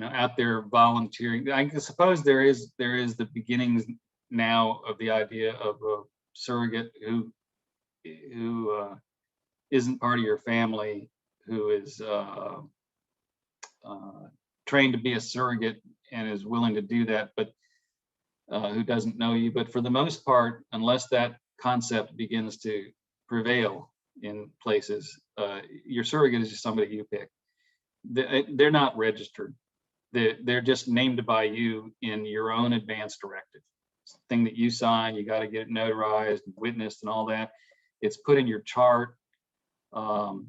out there volunteering. I suppose there is the beginnings now of the idea of a surrogate who isn't part of your family, who is trained to be a surrogate and is willing to do that, but who doesn't know you. But for the most part, unless that concept begins to prevail in places, your surrogate is just somebody you pick. They're not registered. They're just named by you in your own advance directive. Thing that you sign, you got to get it notarized, witnessed, and all that. It's put in your chart. When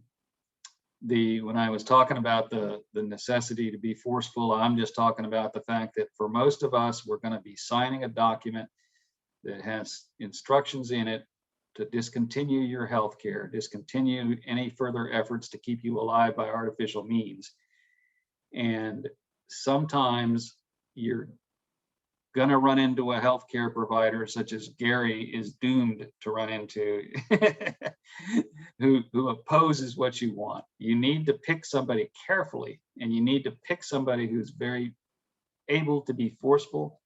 I was talking about the necessity to be forceful, I'm just talking about the fact that for most of us, we're going to be signing a document that has instructions in it to discontinue your health care, discontinue any further efforts to keep you alive by artificial means. And sometimes you're going to run into a healthcare provider such as Gary is doomed to run into, who opposes what you want. You need to pick somebody carefully, and you need to pick somebody who's very able to be forceful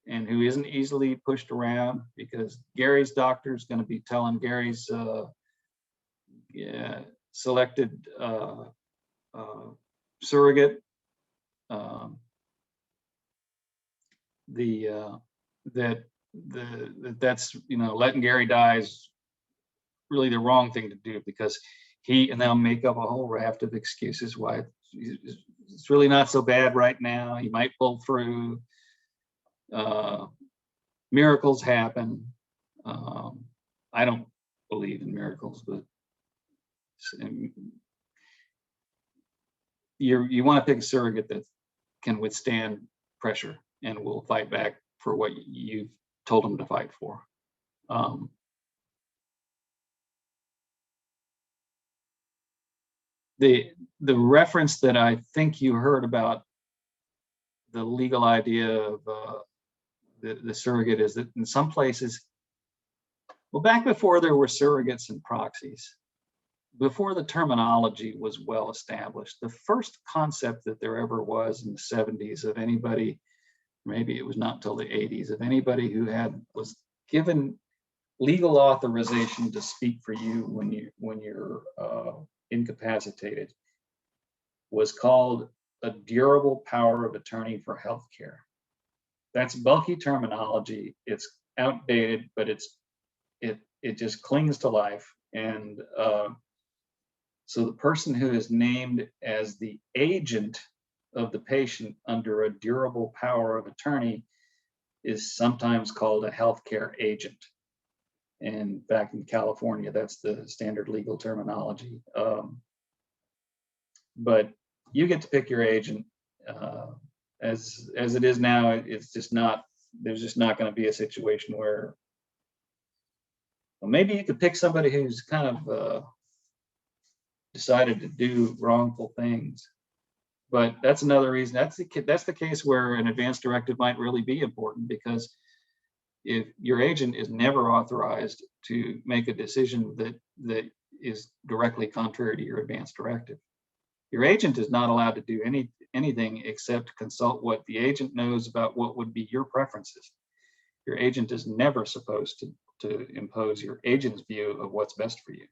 and who isn't easily pushed around, because Gary's doctor is going to be telling Gary's selected surrogate that's letting Gary die is really the wrong thing to do, because and they'll make up a whole raft of excuses why it's really not so bad right now. He might pull through. Miracles happen. I don't believe in miracles, but you want to pick a surrogate that can withstand pressure and will fight back for what you've told them to fight for. The reference that I think you heard about the legal idea of the surrogate is that in some places, well, back before there were surrogates and proxies, before the terminology was well established, the first concept that there ever was in the 70s of anybody, maybe it was not until the 80s, of anybody who was given legal authorization to speak for you when you're incapacitated, was called a durable power of attorney for healthcare. That's bulky terminology. It's outdated, but it just clings to life. And so the person who is named as the agent of the patient under a durable power of attorney is sometimes called a healthcare agent. And back in California, that's the standard legal terminology. But you get to pick your agent. As it is now, it's just not, there's just not going to be a situation where, well, maybe you could pick somebody who's kind of decided to do wrongful things. But that's another reason. That's the case where an advance directive might really be important, because if your agent is never authorized to make a decision that is directly contrary to your advance directive, your agent is not allowed to do anything except consult what the agent knows about what would be your preferences. Your agent is never supposed to impose your agent's view of what's best for you.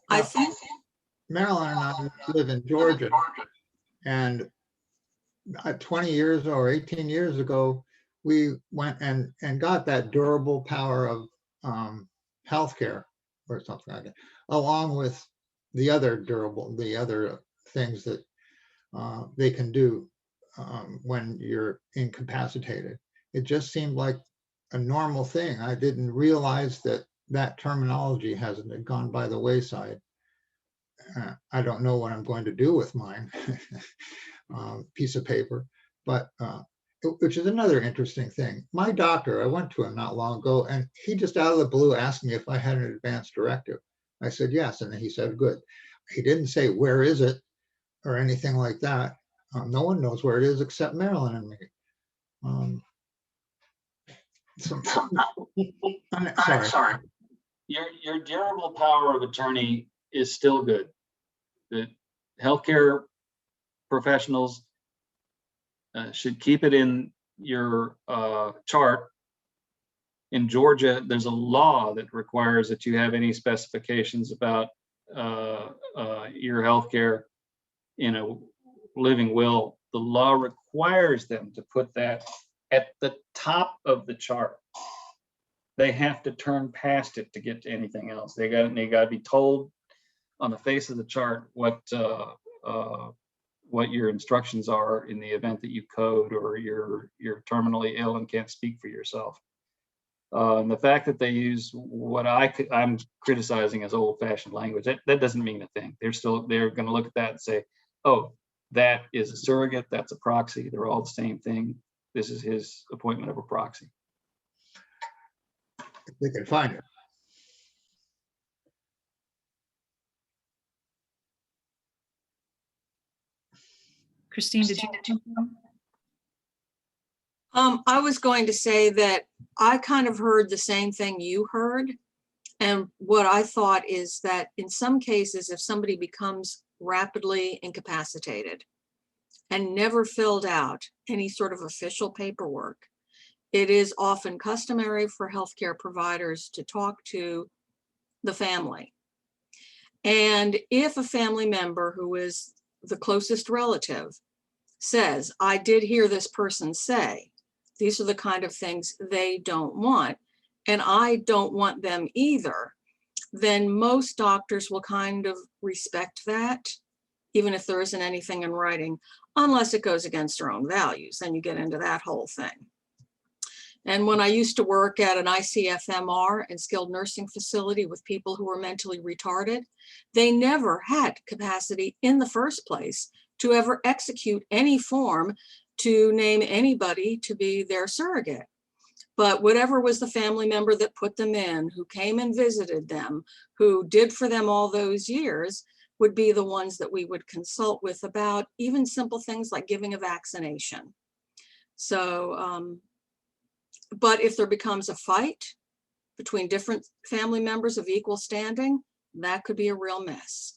I think Marilyn and I live in Georgia, and 20 years or 18 years ago, we went and got that durable power of healthcare or something like that, along with the other things that they can do when you're incapacitated. It just seemed like a normal thing. I didn't realize that terminology hasn't gone by the wayside. I don't know what I'm going to do with mine piece of paper, but which is another interesting thing. My doctor, I went to him not long ago, and he just out of the blue asked me if I had an advance directive. I said yes, and he said good. He didn't say where is it or anything like that. No one knows where it is except Marilyn and me. Sorry. Your durable power of attorney is still good. the healthcare professionals should keep it in your chart. In Georgia, there's a law that requires that you have any specifications about your healthcare in a living will. The law requires them to put that at the top of the chart. They have to turn past it to get to anything else. They got to be told on the face of the chart what your instructions are in the event that you code or you're terminally ill and can't speak for yourself. And the fact that they use what I'm criticizing as old-fashioned language, that doesn't mean a thing. They're going to look at that and say, oh, that is a surrogate, that's a proxy, they're all the same thing. This is his appointment of a proxy. If they can find it. Christine, did you? I was going to say that I kind of heard the same thing you heard. And what I thought is that in some cases, if somebody becomes rapidly incapacitated and never filled out any sort of official paperwork, it is often customary for healthcare providers to talk to the family. And if a family member who is the closest relative says, I did hear this person say, these are the kind of things they don't want, and I don't want them either, then most doctors will kind of respect that, even if there isn't anything in writing, unless it goes against their own values. Then you get into that whole thing. And when I used to work at an ICFMR and skilled nursing facility with people who were mentally retarded, they never had capacity in the first place to ever execute any form to name anybody to be their surrogate. But whatever was the family member that put them in, who came and visited them, who did for them all those years, would be the ones that we would consult with about even simple things like giving a vaccination. So, but if there becomes a fight between different family members of equal standing, that could be a real mess.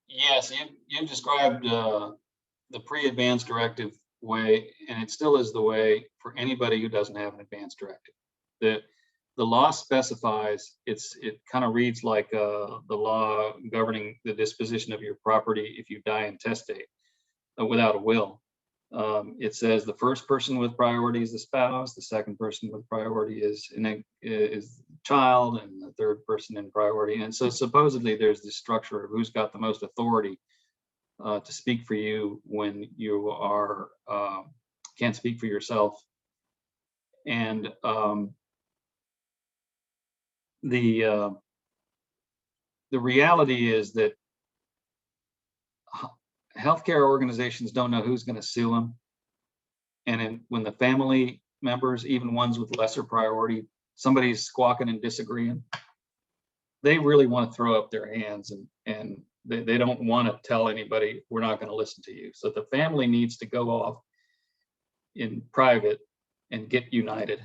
Yes, you described the pre-advanced directive way, and it still is the way for anybody who doesn't have an advanced directive. The law specifies, it kind of reads like the law governing the disposition of your property if you die intestate without a will. It says the first person with priority is the spouse, the second person with priority is child, and the third person in priority. And so supposedly there's this structure of who's got the most authority to speak for you when you are can't speak for yourself. And the reality is that healthcare organizations don't know who's going to sue them. And when the family members, even ones with lesser priority, somebody's squawking and disagreeing, they really want to throw up their hands and they don't want to tell anybody, we're not going to listen to you. So the family needs to go off in private and get united.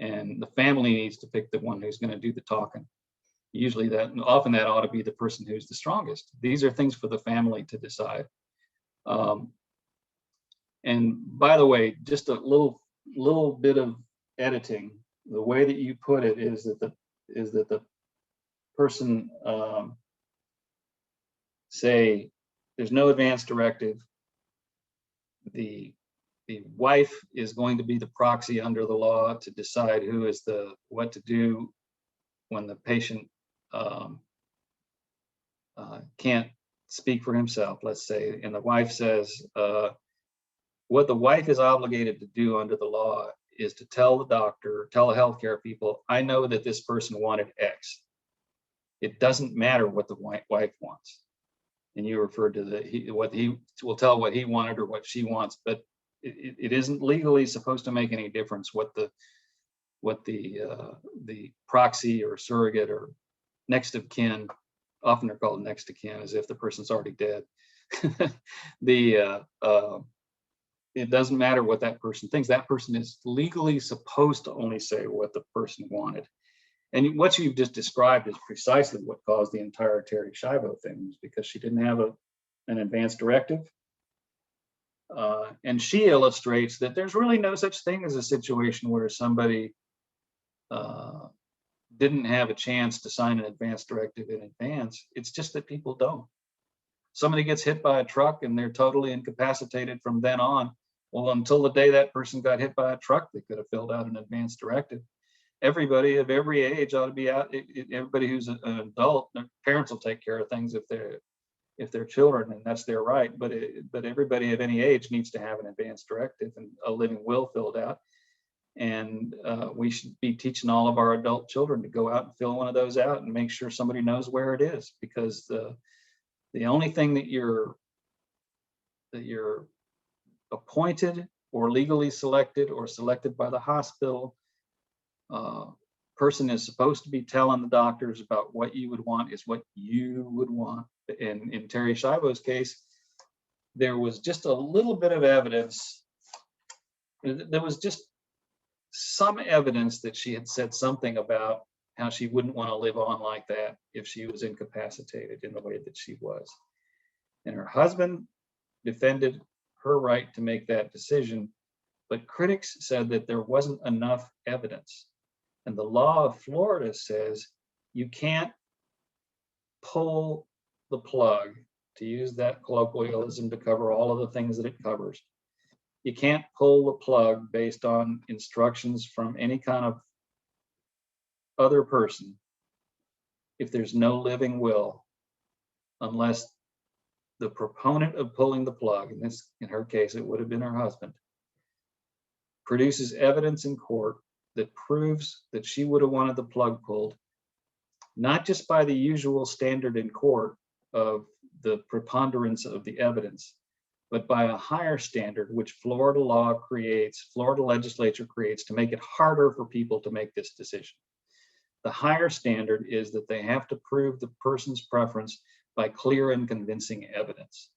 And the family needs to pick the one who's going to do the talking. Usually often that ought to be the person who's the strongest. These are things for the family to decide. And by the way, just a little bit of editing. The way that you put it is that the person say there's no advance directive. The wife is going to be the proxy under the law to decide who is what to do when the patient can't speak for himself, let's say, and the wife says, what the wife is obligated to do under the law is to tell the doctor, tell the healthcare people, I know that this person wanted X. It doesn't matter what the wife wants. And you referred to what he will tell what he wanted or what she wants, but it isn't legally supposed to make any difference what the proxy or surrogate or next of kin, often they're called next of kin as if the person's already dead. It doesn't matter what that person thinks. That person is legally supposed to only say what the person wanted. And what you've just described is precisely what caused the entire Terry Schiavo thing, was because she didn't have an advance directive. And she illustrates that there's really no such thing as a situation where somebody didn't have a chance to sign an advance directive in advance. It's just that people don't. Somebody gets hit by a truck and they're totally incapacitated from then on. Well, until the day that person got hit by a truck, they could have filled out an advance directive. Everybody of every age ought to be out. Everybody who's an adult, their parents will take care of things if they're children, and that's their right. But everybody of any age needs to have an advance directive and a living will filled out. And we should be teaching all of our adult children to go out and fill one of those out and make sure somebody knows where it is, because the only thing that you're appointed or legally selected or selected by the hospital person is supposed to be telling the doctors about what you would want is what you would want. And in Terry Schiavo's case, there was just a little bit of evidence. There was just some evidence that she had said something about how she wouldn't want to live on like that if she was incapacitated in the way that she was. And her husband defended her right to make that decision, but critics said that there wasn't enough evidence. And the law of Florida says you can't pull the plug, to use that colloquialism to cover all of the things that it covers. You can't pull the plug based on instructions from any kind of other person if there's no living will, unless the proponent of pulling the plug, and this, in her case, it would have been her husband, produces evidence in court that proves that she would have wanted the plug pulled, not just by the usual standard in court of the preponderance of the evidence, but by a higher standard, which Florida law creates, Florida legislature creates to make it harder for people to make this decision. The higher standard is that they have to prove the person's preference by clear and convincing evidence.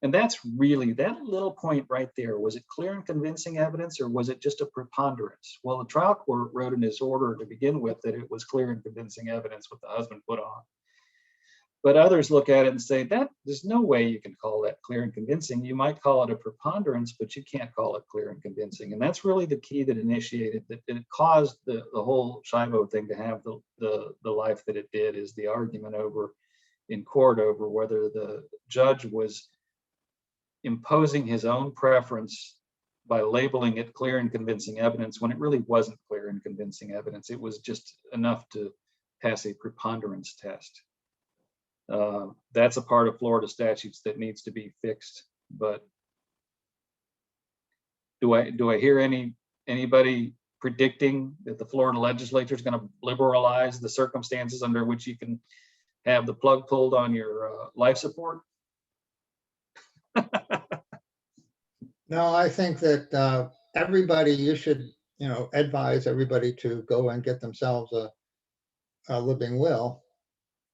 And that's really, that little point right there, was it clear and convincing evidence, or was it just a preponderance? Well, the trial court wrote in his order to begin with that it was clear and convincing evidence what the husband put on. But others look at it and say that there's no way you can call that clear and convincing. You might call it a preponderance, but you can't call it clear and convincing. And that's really the key that initiated, that it caused the whole Schiavo thing to have the life that it did, is the argument over in court over whether the judge was imposing his own preference by labeling it clear and convincing evidence when it really wasn't clear and convincing evidence. It was just enough to pass a preponderance test. That's a part of Florida statutes that needs to be fixed. But do I hear anybody predicting that the Florida legislature is going to liberalize the circumstances under which you can have the plug pulled on your life support? No, I think that everybody, you should, advise everybody to go and get themselves a living will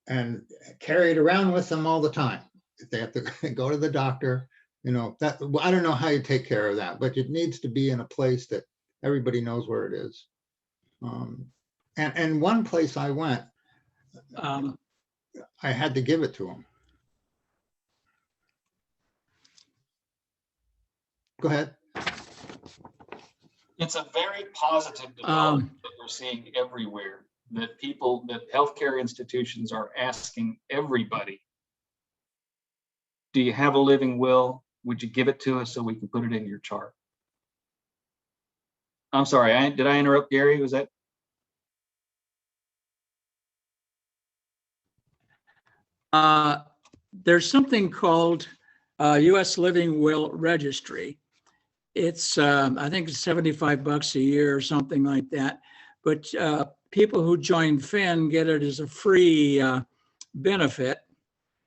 and carry it around with them all the time. If they have to go to the doctor, that, I don't know how you take care of that, but it needs to be in a place that everybody knows where it is. And one place I went, I had to give it to them. Go ahead. It's a very positive development that we're seeing everywhere, that healthcare institutions are asking everybody, do you have a living will? Would you give it to us so we can put it in your chart? I'm sorry, did I interrupt, Gary? Was that? There's something called U.S. Living Will Registry. It's, I think it's $75 a year or something like that. But people who join FIN get it as a free benefit,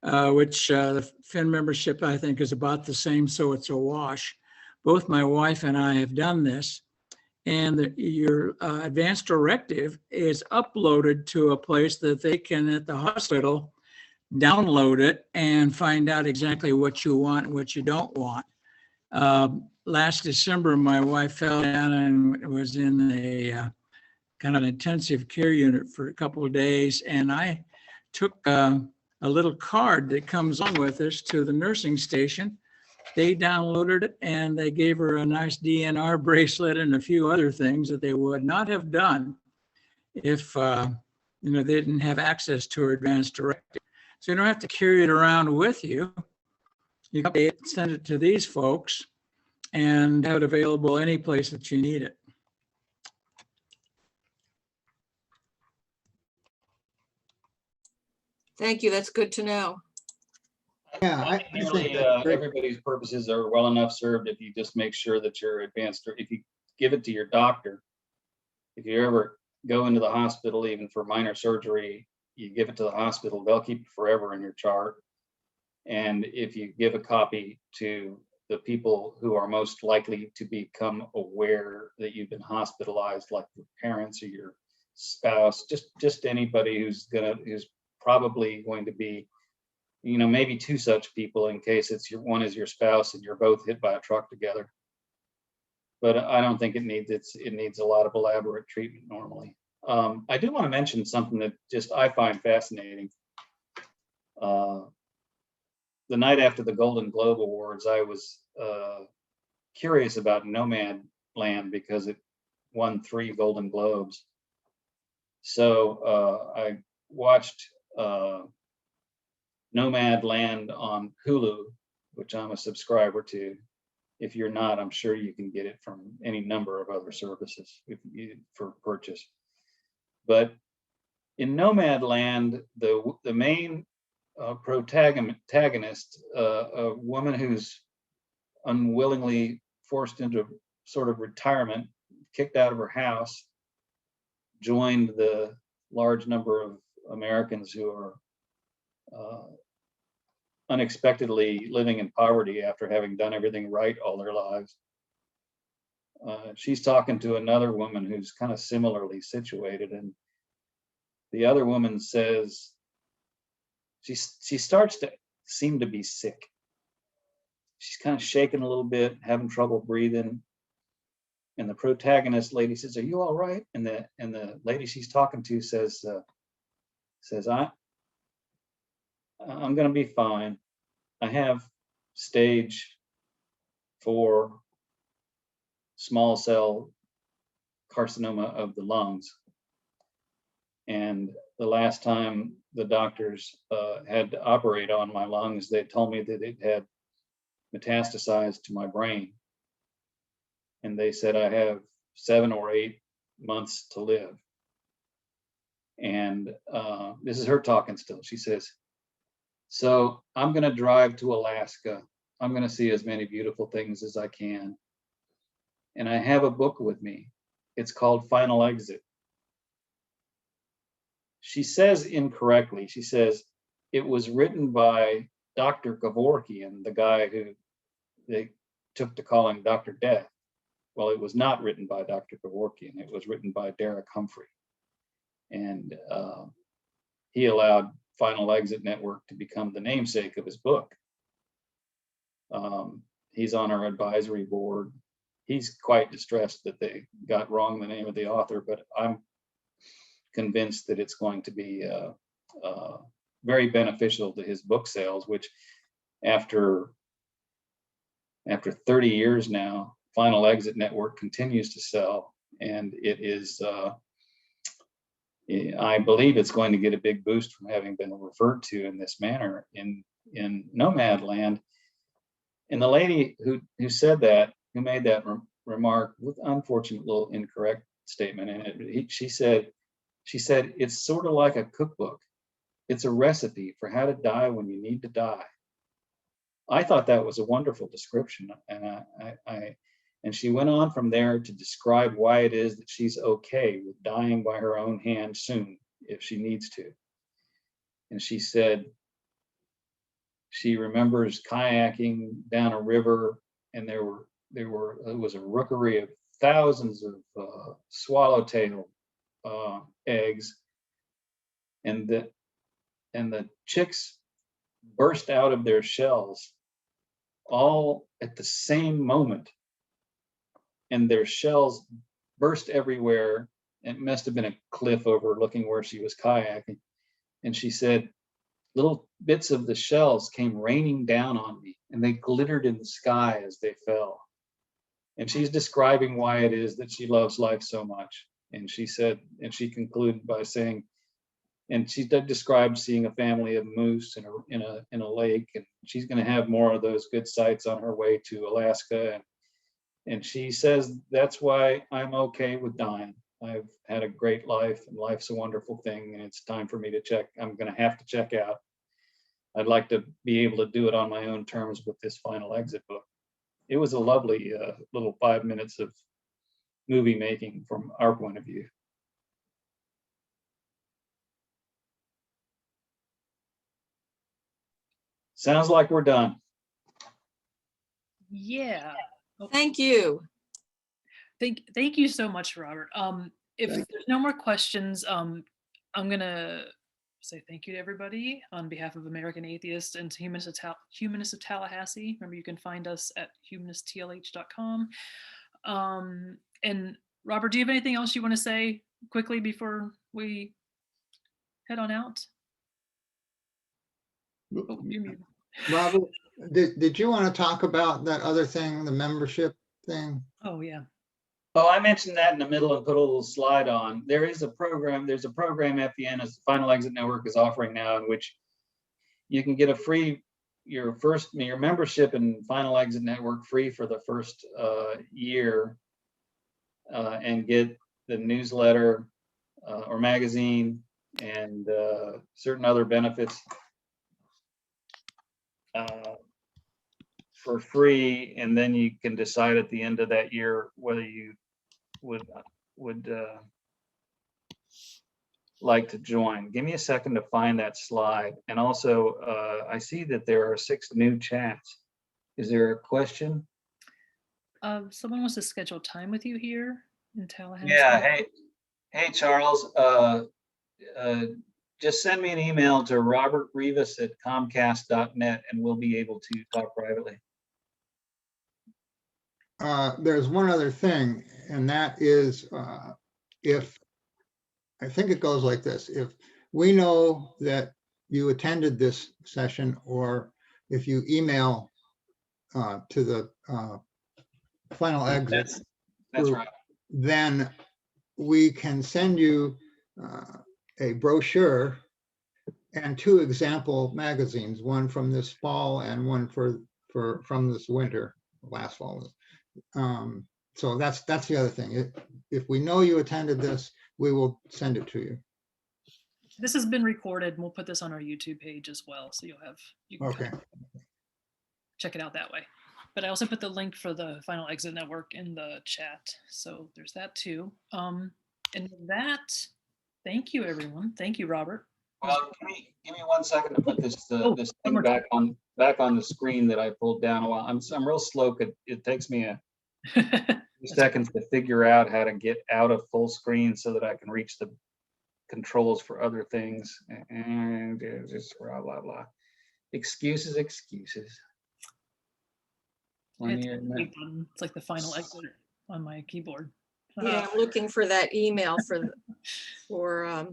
which the FIN membership, I think, is about the same, so it's a wash. Both my wife and I have done this. And your advance directive is uploaded to a place that they can, at the hospital, download it and find out exactly what you want and what you don't want. Last December, my wife fell down and was in a kind of an intensive care unit for a couple of days. And I took a little card that comes on with us to the nursing station. They downloaded it and they gave her a nice DNR bracelet and a few other things that they would not have done if they didn't have access to her advanced directive. So you don't have to carry it around with you. You can send it to these folks and have it available any place that you need it. Thank you. That's good to know. Yeah, I think Nearly that's great. everybody's purposes are well enough served if you just make sure that your advanced, if you give it to your doctor, if you ever go into the hospital, even for minor surgery, you give it to the hospital, they'll keep it forever in your chart. And if you give a copy to the people who are most likely to become aware that you've been hospitalized, like your parents or your spouse, just anybody who's probably going to be, maybe two such people in case one is your spouse and you're both hit by a truck together. But I don't think it needs a lot of elaborate treatment normally. I do want to mention something that I find fascinating. The night after the Golden Globe Awards, I was curious about Nomadland because it won 3 Golden Globes. So I watched Nomadland on Hulu, which I'm a subscriber to. If you're not, I'm sure you can get it from any number of other services for purchase. But in Nomadland, the main protagonist, a woman who's unwillingly forced into sort of retirement, kicked out of her house, joined the large number of Americans who are unexpectedly living in poverty after having done everything right all their lives. She's talking to another woman who's kind of similarly situated, and the other woman says she starts to seem to be sick. She's kind of shaking a little bit, having trouble breathing. And the protagonist lady says, "Are you all right?" And the lady she's talking to says I'm going to be fine. I have stage 4 small cell carcinoma of the lungs. And the last time the doctors had to operate on my lungs, they told me that it had metastasized to my brain. And they said I have 7 or 8 months to live. And this is her talking still. She says, "So I'm going to drive to Alaska. I'm going to see as many beautiful things as I can. And I have a book with me. It's called Final Exit." She says incorrectly. She says it was written by Dr. Kevorkian, the guy who they took to calling Dr. Death. Well, it was not written by Dr. Kevorkian. It was written by Derek Humphrey. And he allowed Final Exit Network to become the namesake of his book. He's on our advisory board. He's quite distressed that they got wrong the name of the author, but I'm convinced that it's going to be very beneficial to his book sales, which after 30 years now, Final Exit Network continues to sell, and it is, I believe it's going to get a big boost from having been referred to in this manner in Nomadland. And the lady who said that, who made that remark with unfortunate little incorrect statement in it, she said it's sort of like a cookbook. It's a recipe for how to die when you need to die. I thought that was a wonderful description, and she went on from there to describe why it is that she's okay with dying by her own hand soon if she needs to. And she said she remembers kayaking down a river, and it was a rookery of thousands of swallowtail eggs, and the chicks burst out of their shells all at the same moment, and their shells burst everywhere, it must have been a cliff overlooking where she was kayaking. And she said, little bits of the shells came raining down on me and they glittered in the sky as they fell. And she's describing why it is that she loves life so much. And she said, and she concluded by saying, and she described seeing a family of moose in a lake, and she's going to have more of those good sights on her way to Alaska. And she says, that's why I'm okay with dying. I've had a great life, and life's a wonderful thing, and it's time for me to check. I'm going to have to check out. I'd like to be able to do it on my own terms with this Final Exit book. It was a lovely little 5 minutes of movie making from our point of view. Sounds like we're done. Yeah. Thank you. Thank you so much, Robert. If there's no more questions, I'm gonna say thank you to everybody on behalf of American Atheists and Humanists of Tallahassee. Remember, you can find us at humanistlh.com. And Robert, do you have anything else you want to say quickly before we head on out? Oh, you're muted. Robert, did you want to talk about that other thing, the membership thing? Oh, yeah. Oh, I mentioned that in the middle and put a little slide on. There's a program FEN, as the Final Exit Network, is offering now, in which you can get your membership in Final Exit Network free for the first year, and get the newsletter or magazine and certain other benefits for free. And then you can decide at the end of that year whether you would like to join. Give me a second to find that slide. And also, I see that there are 6 new chats. Is there a question? Someone wants to schedule time with you here in Tallahassee. Yeah. Hey, Charles. Just send me an email to robertrivas@comcast.net, and we'll be able to talk privately. There's one other thing, and that is if, I think it goes like this: if we know that you attended this session, or if you email to the Final Exit, That's group, right. then we can send you a brochure and 2 example magazines, one from this fall and one from this winter, last fall. So that's the other thing. If we know you attended this, we will send it to you. This has been recorded, and we'll put this on our YouTube page as well, so you can Okay. check it out that way. But I also put the link for the Final Exit Network in the chat, so there's that too. And with that, thank you, everyone. Thank you, Robert. Well, give me 1 second to put this this thing more back on the screen that I pulled down a while. I'm real slow. It takes me a few seconds to figure out how to get out of full screen so that I can reach the controls for other things, and just blah blah blah. Excuses. It's like the Final Exit on my keyboard. Yeah, I'm looking for that email for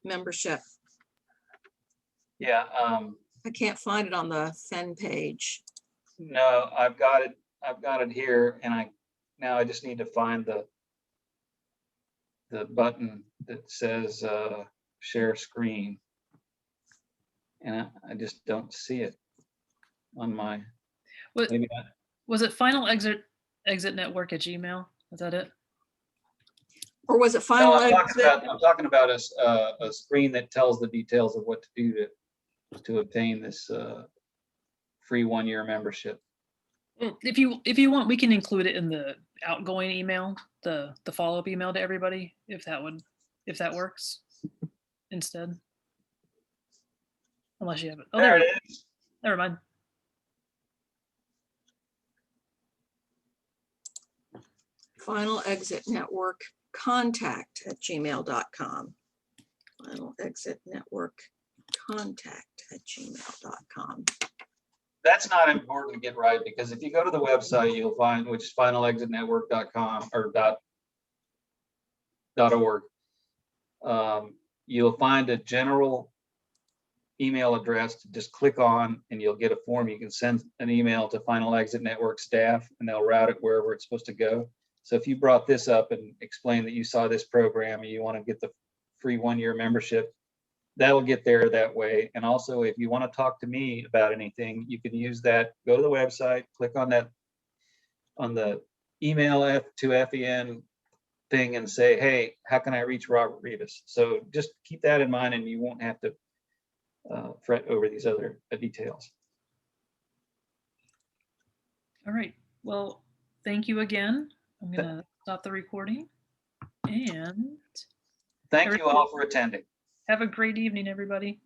membership. Yeah. I can't find it on the FEN page. No, I've got it here, and I just need to find the button that says share screen, and I just don't see it on my. Was it Final Exit Network at Gmail? Is that it? Or was it Final Exit? I'm talking about a screen that tells the details of what to do to obtain this free 1-year membership. If you want, we can include it in the outgoing email, the follow-up email to everybody, if that works instead. Unless you have it. Oh, there it is. Never mind. Final Exit Network contact@gmail.com. Final Exit Network contact@gmail.com. That's not important to get right, because if you go to the website, you'll find, which is finalexitnetwork.com or .org, you'll find a general email address to just click on, and you'll get a form. You can send an email to Final Exit Network staff, and they'll route it wherever it's supposed to go. So if you brought this up and explained that you saw this program and you want to get the free 1-year membership, that'll get there that way. And also, if you want to talk to me about anything, you can use that. Go to the website, click on that, on the email to FEN thing, and say, hey, how can I reach Robert Rivas? So just keep that in mind, and you won't have to fret over these other details. All right. Well, thank you again. I'm going to stop the recording, and Thank you all for attending. have a great evening, everybody.